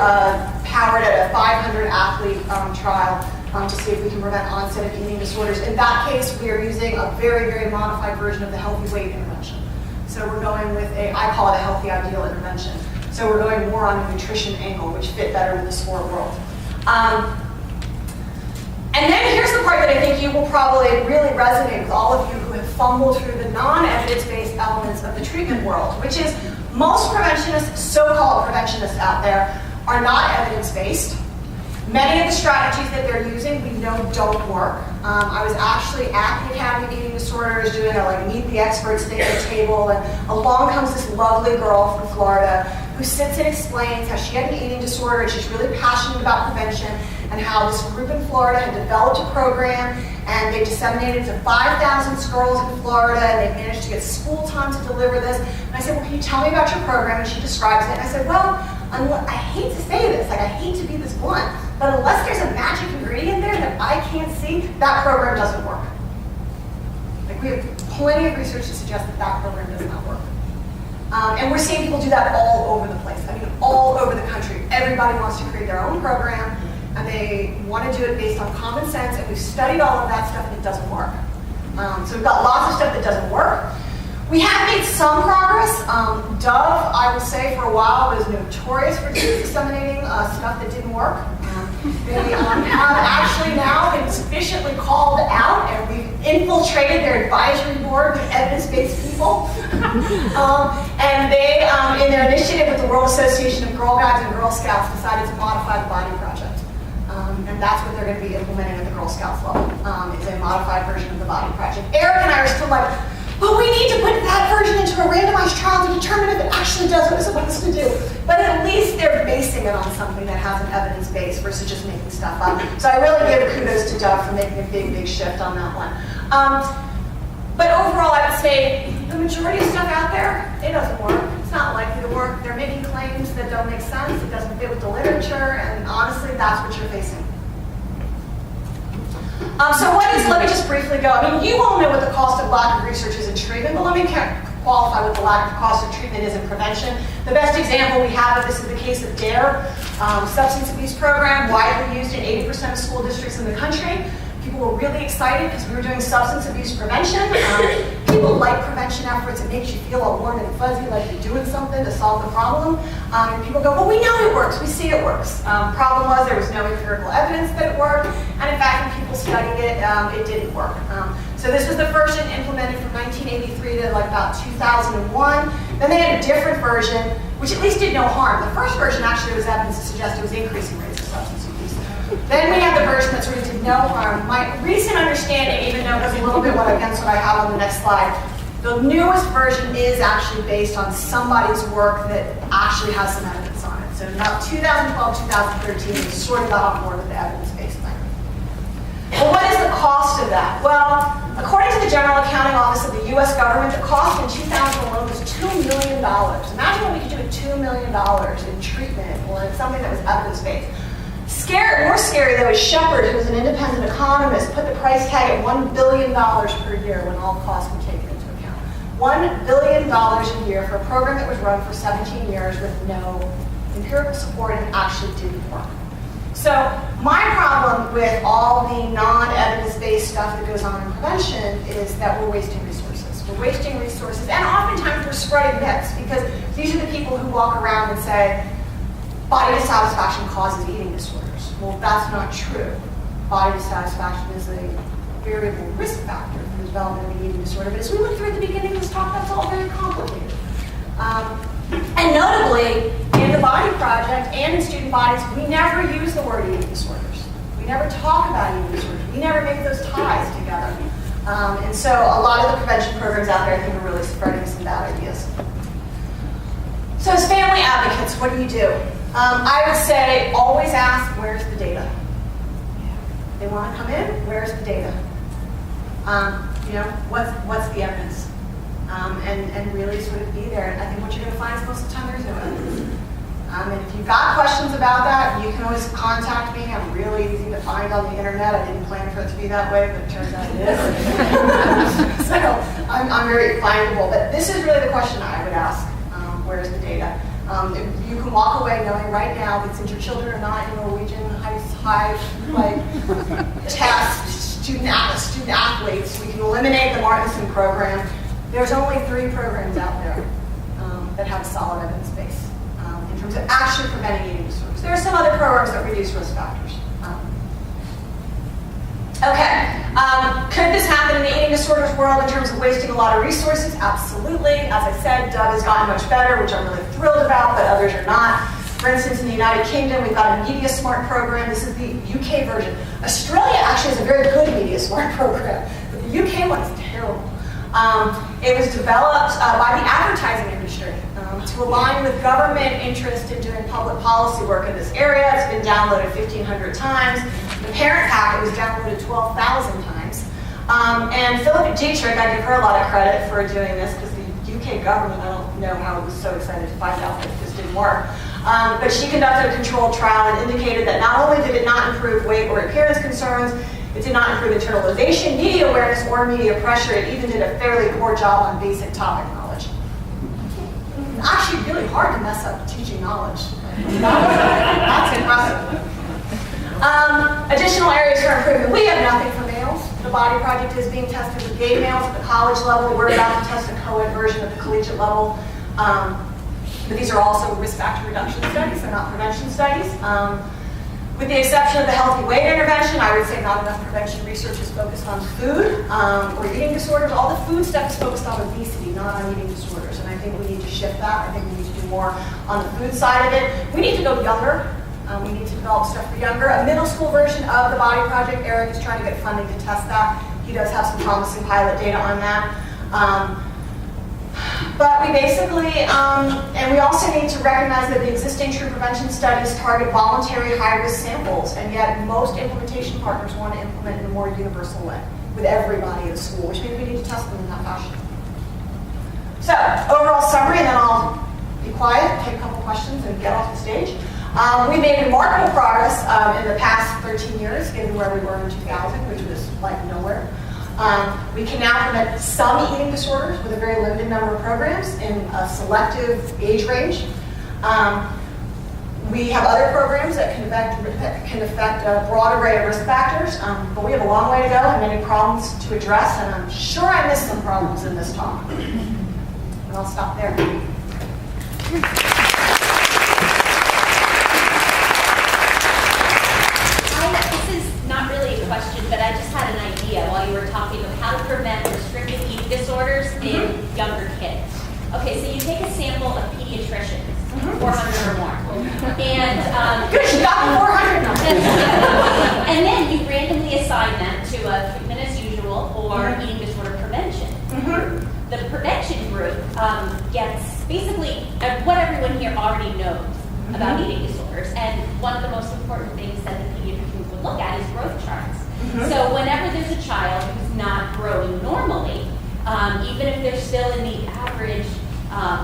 powered at a 500 athlete trial to see if we can prevent onset of eating disorders. In that case, we are using a very, very modified version of the healthy weight intervention. So we're going with I call it a healthy ideal intervention. So we're going more on the nutrition angle, which fit better with the sport world. And then here's the part that I think you will probably really resonate with all of you who have fumbled through the non-evidence-based elements of the treatment world, which is most preventionists, so-called preventionists out there, are not evidence-based. Many of the strategies that they're using we know don't work. I was actually at the Academy of Eating Disorders doing a meet the experts thing at a table, and along comes this lovely girl from Florida who sits and explains how she had an eating disorder and she's really passionate about prevention, and how this group in Florida had developed a program and they disseminated to 5,000 girls in Florida, and they managed to get school time to deliver this. And I said, well, can you tell me about your program? And she describes it. And I said, well, I hate to say this, I hate to be this blunt, but unless there's a magic ingredient there that I can't see, that program doesn't work. We have plenty of research to suggest that that program does not work. And we're seeing people do that all over the place. I mean, all over the country. Everybody wants to create their own program, and they want to do it based on common sense, and we've studied all of that stuff, and it doesn't work. So we've got lots of stuff that doesn't work. We have made some progress. Dove, I will say, for a while was notorious for disseminating stuff that didn't work. They have actually now been sufficiently called out, and we've infiltrated their advisory board with evidence-based people. And they, in their initiative with the World Association of Girl Guides and Girl Scouts, decided to modify the Body Project. And that's what they're going to be implementing at the Girl Scouts level, is a modified version of the Body Project. Eric and I are still like, but we need to put that version into a randomized trial to determine if it actually does what it's supposed to do. But at least they're basing it on something that has an evidence base versus just making stuff up. So I really give kudos to Dove for making a big, big shift on that one. But overall, I would say the majority of stuff out there, it doesn't work. It's not likely to work. They're making claims that don't make sense. It doesn't fit with the literature. And honestly, that's what you're facing. Let me just briefly go. I mean, you all know what the cost of lack of research is in treatment, but let me qualify what the lack of cost of treatment is in prevention. The best example we have of this is the case of DARE, substance abuse program, widely used in 80% of school districts in the country. People were really excited because we were doing substance abuse prevention. People like prevention efforts. It makes you feel all warm and fuzzy, like you're doing something to solve the problem. And people go, well, we know it works. We see it works. Problem was there was no empirical evidence that it worked. And in fact, when people studied it, it didn't work. So this was the version implemented from 1983 to about 2001. Then they had a different version, which at least did no harm. The first version actually was evidence to suggest it was increasing rates of substance abuse. Then we had the version that sort of did no harm. My recent understanding, even though it was a little bit against what I have on the next slide, the newest version is actually based on somebody's work that actually has some evidence on it. So now 2012, 2013, we sort of got on board with the evidence-based thing. Well, what is the cost of that? Well, according to the General Accounting Office of the U.S. government, the cost in 2000 alone was $2 million. Imagine what we could do with $2 million in treatment or in something that was evidence-based. More scary, though, is Shepard, who is an independent economist, put the price tag at $1 billion per year when all costs were taken into account. $1 billion a year for a program that was run for 17 years with no empirical support and actually didn't work. So my problem with all the non-evidence-based stuff that goes on in prevention is that we're wasting resources. We're wasting resources, and oftentimes we're spreading myths, because these are the people who walk around and say, body dissatisfaction causes eating disorders. Well, that's not true. Body dissatisfaction is a variable risk factor for the development of an eating disorder. But as we went through at the beginning of this talk, that's all very complicated. And notably, in the Body Project and in student bodies, we never use the word eating disorders. We never talk about eating disorders. We never make those ties together. And so a lot of the prevention programs out there, I think, are really spreading some bad ideas. So as family advocates, what do? I would say always ask, where's the data? They want to come in, where's the data? What's the evidence? And really sort of be there. I think what you're going to find is most of the time there's no evidence. And if you've got questions about that, you can always contact me. I'm really easy to find on the internet. I didn't plan for it to be that way, but it turns out it is. So I'm very findable. But this is really the question I would ask. Where's the data? You can walk away knowing right now that since your children are not in Norwegian high test student athletes, we can eliminate the Martinson program. There's only 3 programs out there that have a solid evidence base in terms of actually preventing eating disorders. There are some other programs that reduce risk factors. Could this happen in the eating disorders world in terms of wasting a lot of resources? Absolutely. As I said, Dove has gotten much better, which I'm really thrilled about, but others are not. For instance, in the United Kingdom, we've got a Media Smart program. This is the UK version. Australia actually has a very good Media Smart program, but the UK one is terrible. It was developed by the advertising industry to align with government interest in doing public policy work in this area. It's been downloaded 1,500 times. The parent packet was downloaded 12,000 times. And Philippa Dietrich, I give her a lot of credit for doing this because the UK government, I don't know how it was so excited to find out that this didn't work. But she conducted a controlled trial and indicated that not only did it not improve weight or appearance concerns, it did not improve internalization, media awareness, or media pressure. It even did a fairly poor job on basic topic knowledge. It's actually really hard to mess up teaching knowledge. That's impressive. Additional areas for improvement. We have nothing for males. The Body Project is being tested with gay males at the college level. We're about to test a co-ed version at the collegiate level. But these are also risk factor reduction studies. They're not prevention studies. With the exception of the healthy weight intervention, I would say not enough prevention research is focused on food or eating disorders. All the food stuff is focused on obesity, not on eating disorders. And I think we need to shift that. I think we need to do more on the food side of it. We need to go younger. We need to develop stuff for younger. A middle school version of the Body Project, Eric is trying to get funding to test that. He does have some promising pilot data on that. But we basically, and we also need to recognize that the existing true prevention studies target voluntary high-risk samples, and yet most implementation partners want to implement in a more universal way with everybody at school, which means we need to test them in that fashion. So, overall summary, and then I'll be quiet, take a couple questions, and get off the stage. We made remarkable progress in the past 13 years, given where we were in 2000, which was like nowhere. We can now prevent some eating disorders with a very limited number of programs in a selective age range. We have other programs that can affect a broad array of risk factors, but we have a long way to go and many problems to address, and I'm sure I missed some problems in this talk. And I'll stop there. Not really a question, but I just had an idea while you were talking of how to prevent restrictive eating disorders in younger kids. Okay, so you take a sample of pediatricians, 400 or more, and good, you got the 400 number. And then you randomly assign them to a treatment as usual or eating disorder prevention. The prevention group gets basically what everyone here already knows about eating disorders, and one of the most important things that the pediatricians would look at is growth charts. So whenever there's a child who's not growing normally, even if they're still in the average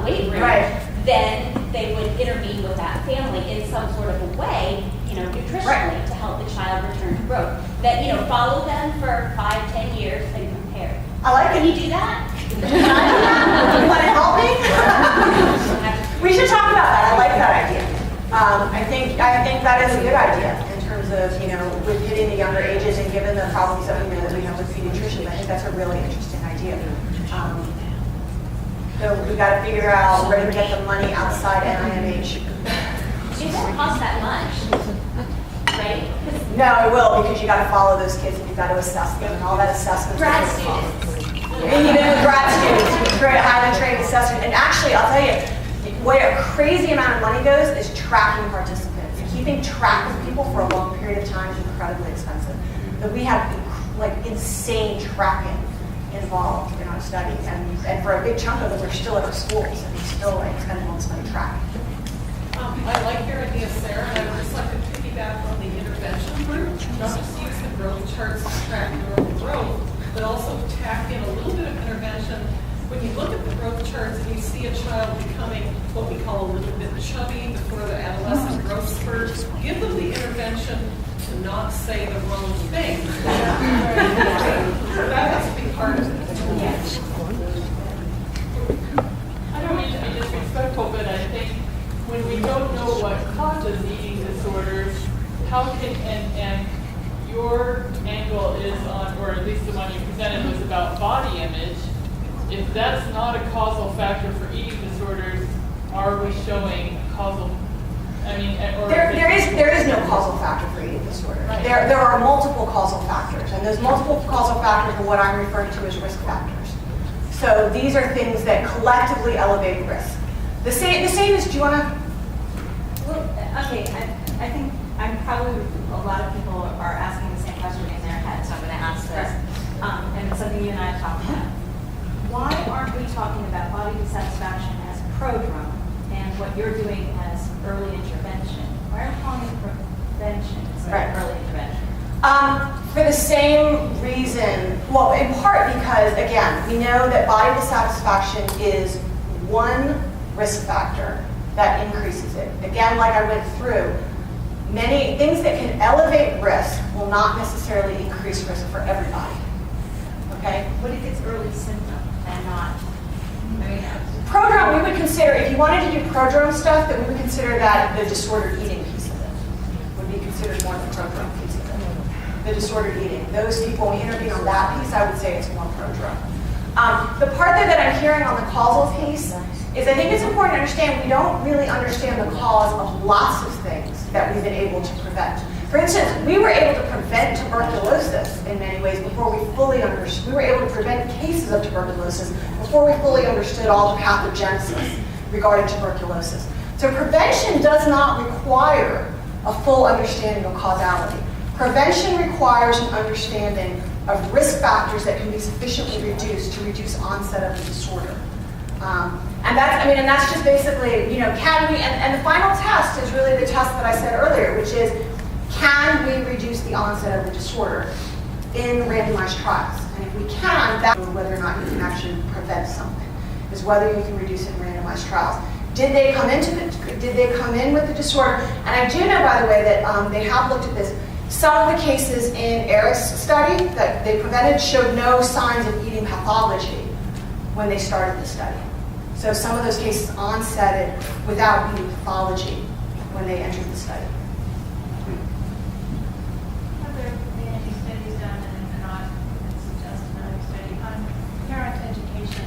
weight range, then they would intervene with that family in some sort of a way, nutritionally to help the child return to growth. That, follow them for 5-10 years and compare. I like it. Can you do that? Can I do that? You want to help me? We should talk about that. I like that idea. I think that is a good idea in terms of, with hitting the younger ages and given the problems that we know that we have with pediatricians. I think that's a really interesting idea. So we got to figure out where to get the money outside NIMH. It won't cost that much, right? No, it will, because you got to follow those kids and you've got to assess them, and all that assessment. Grad students. And even with grad students, you create a highly trained assessment. And actually, I'll tell you, where a crazy amount of money goes is tracking participants. Keeping track of people for a long period of time is incredibly expensive. But we have insane tracking involved in our study, and for a big chunk of them, we're still at our schools, and we still spend all this money tracking. I like your idea, Sarah, and I would just like to piggyback on the intervention group. Not just use the growth charts to track your own growth, but also tack in a little bit of intervention, which when you look at the growth charts and you see a child becoming what we call a little bit chubby before the adolescent growth spurt, give them the intervention to not say the wrong thing. That has to be part of it. I don't mean to be disrespectful, but I think when we don't know what causes eating disorders, how can, and your angle is on, or at least the one you presented was about body image, if that's not a causal factor for eating disorders, are we showing a causal, I mean, or there is no causal factor for eating disorder. Right. There are multiple causal factors, and those multiple causal factors are what I'm referring to as risk factors. So these are things that collectively elevate risk. The same as, do you want to? Well, okay, I think probably a lot of people are asking the same question in their head, so I'm going to ask this. And it's something you and I have talked about. Why aren't we talking about body dissatisfaction as prodrome and what you're doing as early intervention? Why are we calling it prevention instead of early intervention? For the same reason, well, in part because, again, we know that body dissatisfaction is one risk factor that increases it. Again, like I went through, many things that can elevate risk will not necessarily increase risk for everybody. Okay? What if it's early symptom and not, I mean, Prodrome, we would consider, if you wanted to do prodrome stuff, then we would consider that the disordered eating piece of it would be considered more the prodrome piece of it. The disordered eating. Those people, when we intervene on that piece, I would say it's more prodrome. The part that I'm hearing on the causal piece is I think it's important to understand we don't really understand the cause of lots of things that we've been able to prevent. For instance, we were able to prevent tuberculosis in many ways before we fully understood. We were able to prevent cases of tuberculosis before we fully understood all the pathogenesis regarding tuberculosis. So prevention does not require a full understanding of causality. Prevention requires an understanding of risk factors that can be sufficiently reduced to reduce onset of the disorder. And that's just basically, can we, and the final test is really the test that I said earlier, which is, can we reduce the onset of the disorder in randomized trials? And if we can, that's whether or not you can actually prevent something, is whether you can reduce it in randomized trials. Did they come in with the disorder? And I do know, by the way, that they have looked at this. Some of the cases in F.E.A.S.T study that they prevented showed no signs of eating pathology when they started the study. So some of those cases onsetted without eating pathology when they entered the study. Have there been any studies done, and not suggest another study, on parent education,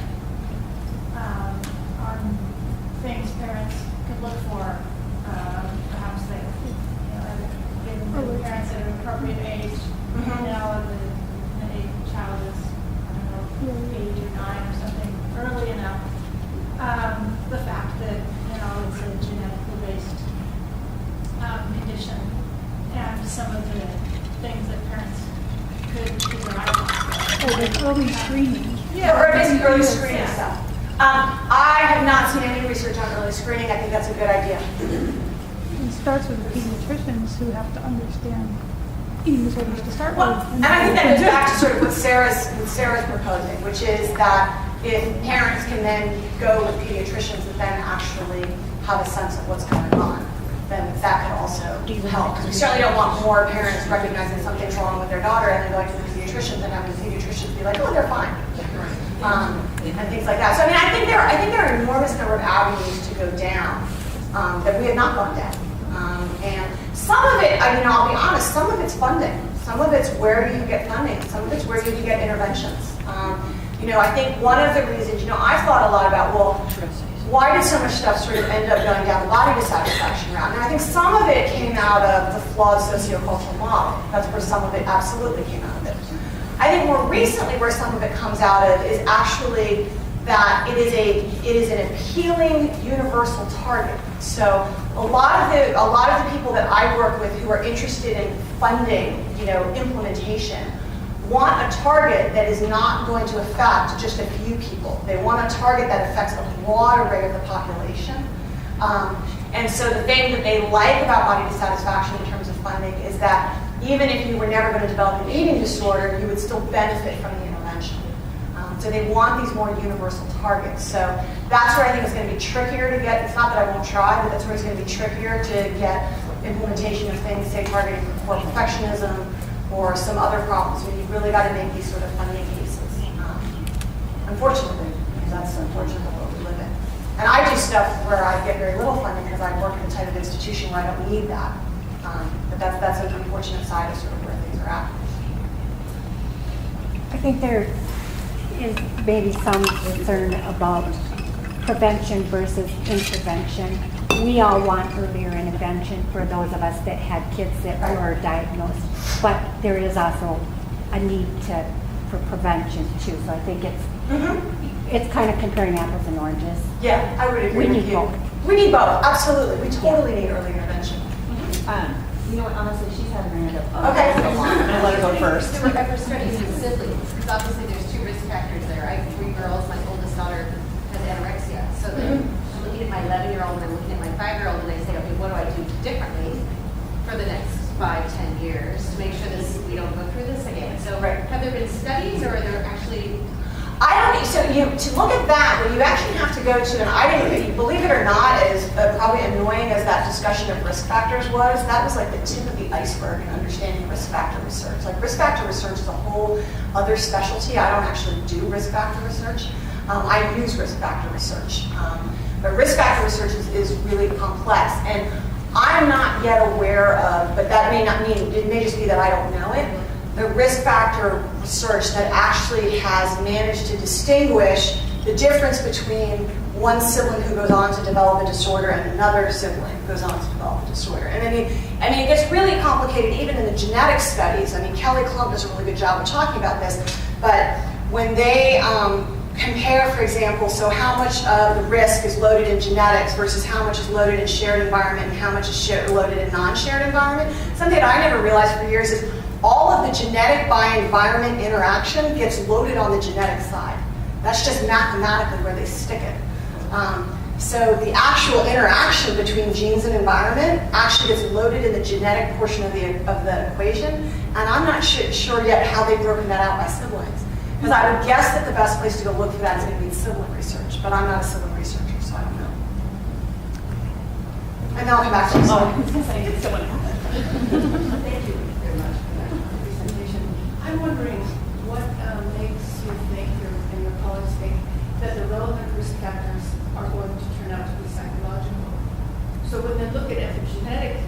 on things parents could look for, perhaps they, given parents at an appropriate age, a child is, 8 or 9 or something, early enough. The fact that, it's a genetically based condition, and some of the things that parents could derive from. Early screening. Early screening stuff. I have not seen any research on early screening. I think that's a good idea. It starts with the pediatricians who have to understand eating disorders to start with. And I think that goes back to sort of what Sarah's proposing, which is that if parents can then go with pediatricians that then actually have a sense of what's going on, then that could also help. Because we certainly don't want more parents recognizing something's wrong with their daughter and then going to the pediatricians and having the pediatricians be like, oh, they're fine. And things like that. So I think there are an enormous number of avenues to go down that we have not gone down. And some of it, I'll be honest, some of it's funding. Some of it's where do you get funding. Some of it's where do you get interventions. I think one of the reasons, I've thought a lot about, well, why did so much stuff sort of end up going down the body dissatisfaction route? And I think some of it came out of the flawed sociocultural model. That's where some of it absolutely came out of it. I think more recently where some of it comes out of is actually that it is an appealing universal target. So a lot of the people that I work with who are interested in funding, implementation, want a target that is not going to affect just a few people. They want a target that affects a broad array of the population. And so the thing that they like about body dissatisfaction in terms of funding is that even if you were never going to develop an eating disorder, you would still benefit from the intervention. Do they want these more universal targets? So that's where I think it's going to be trickier to get. It's not that I won't try, but that's where it's going to be trickier to get implementation of things, say targeting for perfectionism or some other problems. You've really got to make these sort of funding cases. Unfortunately, because that's unfortunately what we live in. And I do stuff where I get very little funding because I work in a type of institution where I don't need that. But that's an unfortunate side of sort of where things are at. I think there is maybe some concern about prevention versus intervention. We all want earlier intervention for those of us that had kids that were diagnosed, but there is also a need for prevention too. So I think it's kind of comparing apples and oranges. Yeah, I would agree We with need you. both. We need both, absolutely. We totally need early intervention. You know what, honestly, she's had her hand up. Okay. So long. I'm gonna let her go first. There were ever studies in siblings, because obviously there's 2 risk factors there. I have 3 girls, my oldest daughter has anorexia. So then I'm looking at my 11-year-old and I'm looking at my 5-year-old and I say, okay, what do I do differently for the next 5-10 years to make sure this we don't go through this again? So have there been studies or are there actually... So to look at that, what you actually have to go to, and I didn't, believe it or not, as probably annoying as that discussion of risk factors was, that was like the tip of the iceberg in understanding risk factor research. Like risk factor research is a whole other specialty. I don't actually do risk factor research. I use risk factor research. But risk factor research is really complex. And I'm not yet aware of, but that may not mean, it may just be that I don't know it, the risk factor research that actually has managed to distinguish the difference between one sibling who goes on to develop a disorder and another sibling who goes on to develop a disorder. And I mean, it gets really complicated even in the genetic studies. I mean, Kelly Klump does a really good job of talking about this, but when they compare, for example, so how much of the risk is loaded in genetics versus how much is loaded in shared environment and how much is loaded in non-shared environment, something that I never realized for years is all of the genetic by environment interaction gets loaded on the genetic side. That's just mathematically where they stick it. So the actual interaction between genes and environment actually gets loaded in the genetic portion of the equation, and I'm not sure yet how they've broken that out by siblings. Because I would guess that the best place to go look for that is going to be sibling research, but I'm not a sibling researcher, so I don't know. And then I'll come back to you. Thank you very much for that presentation. I'm wondering what makes you think, and your colleagues think, that the relevant risk factors are going to turn out to be psychological. So when they look at epigenetic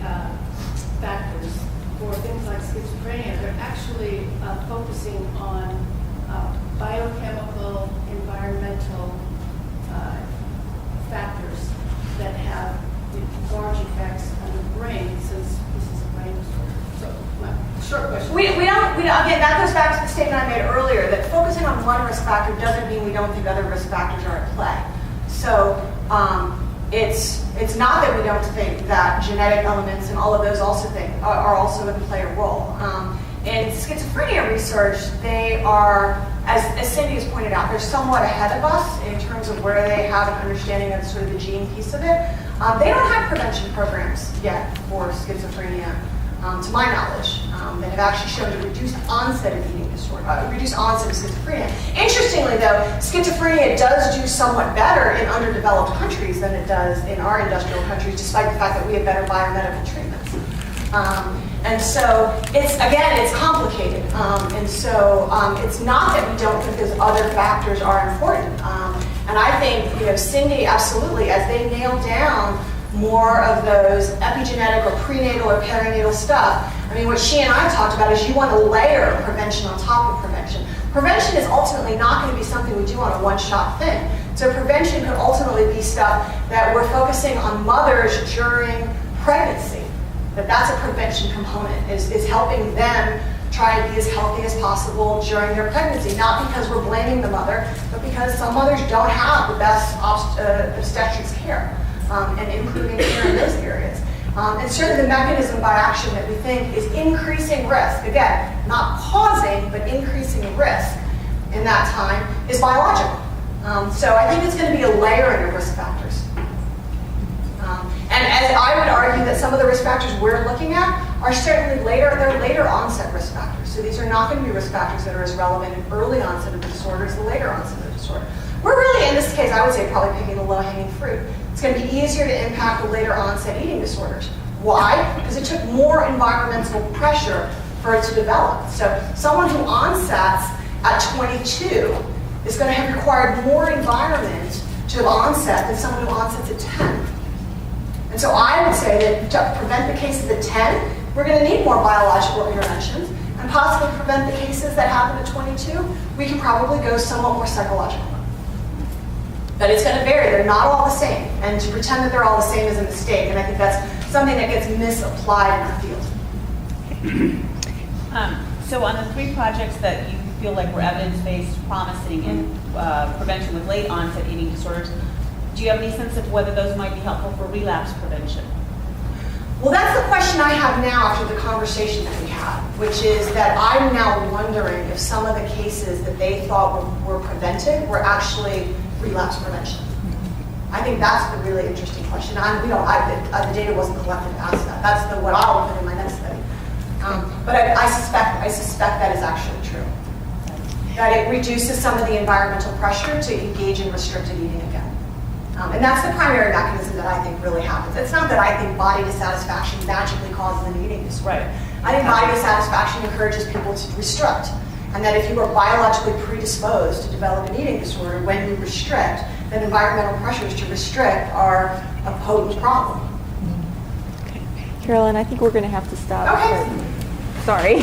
factors for things like schizophrenia, they're actually focusing on biochemical, environmental factors that have large effects on the brain, since this is a brain disorder. So, my short question. We don't, again, that goes back to the statement I made earlier, that focusing on one risk factor doesn't mean we don't think other risk factors are at play. So it's not that we don't think that genetic elements and all of those are also going to play a role. In schizophrenia research, they are, as Cindy has pointed out, they're somewhat ahead of us in terms of where they have an understanding of sort of the gene piece of it. They don't have prevention programs yet for schizophrenia, to my knowledge, that have actually shown to reduce onset of eating disorder, reduce onset of schizophrenia. Interestingly, though, schizophrenia does do somewhat better in underdeveloped countries than it does in our industrial countries, despite the fact that we have better biomedical treatments. And so it's complicated. And so it's not that we don't think those other factors are important. And I think, Cindy, absolutely, as they nail down more of those epigenetic or prenatal or perinatal stuff, I mean, what she and I talked about is you want to layer prevention on top of prevention. Prevention is ultimately not going to be something we do on a one-shot thing. So prevention could ultimately be stuff that we're focusing on mothers during pregnancy. That's a prevention component, is helping them try to be as healthy as possible during their pregnancy, not because we're blaming the mother, but because some mothers don't have the best obstetrics care, and improving care in those areas. And certainly the mechanism by action that we think is increasing risk, again, not causing, but increasing risk in that time, is biological. So I think it's going to be a layering of risk factors. And as I would argue that some of the risk factors we're looking at are certainly they're later onset risk factors. So these are not going to be risk factors that are as relevant in early onset of the disorder as the later onset of the disorder. We're really, in this case, I would say probably picking the low-hanging fruit. It's going to be easier to impact the later onset eating disorders. Why? Because it took more environmental pressure for it to develop. So someone who onsets at 22 is going to have required more environment to have onset than someone who onsets at 10. And so I would say that to prevent the cases at 10, we're going to need more biological interventions, and possibly prevent the cases that happen at 22, we can probably go somewhat more psychological. But it's going to vary. They're not all the same. And to pretend that they're all the same is a mistake. And I think that's something that gets misapplied in our field. So on the 3 projects that you feel like were evidence-based, promising in prevention with late onset eating disorders, do you have any sense of whether those might be helpful for relapse prevention? Well, that's the question I have now after the conversation that we had, which is that I'm now wondering if some of the cases that they thought were prevented were actually relapse prevention. I think that's the really interesting question. The data wasn't collected to ask that. That's what I'll put in my next study. But I suspect that is actually true. That it reduces some of the environmental pressure to engage in restricted eating again. And that's the primary mechanism that I think really happens. It's not that I think body dissatisfaction magically causes an eating disorder. Right. I think body dissatisfaction encourages people to restrict. And that if you are biologically predisposed to develop an eating disorder, when you restrict, then environmental pressures to restrict are a potent problem. Carolyn, I think we're going to have to stop. Okay. Sorry.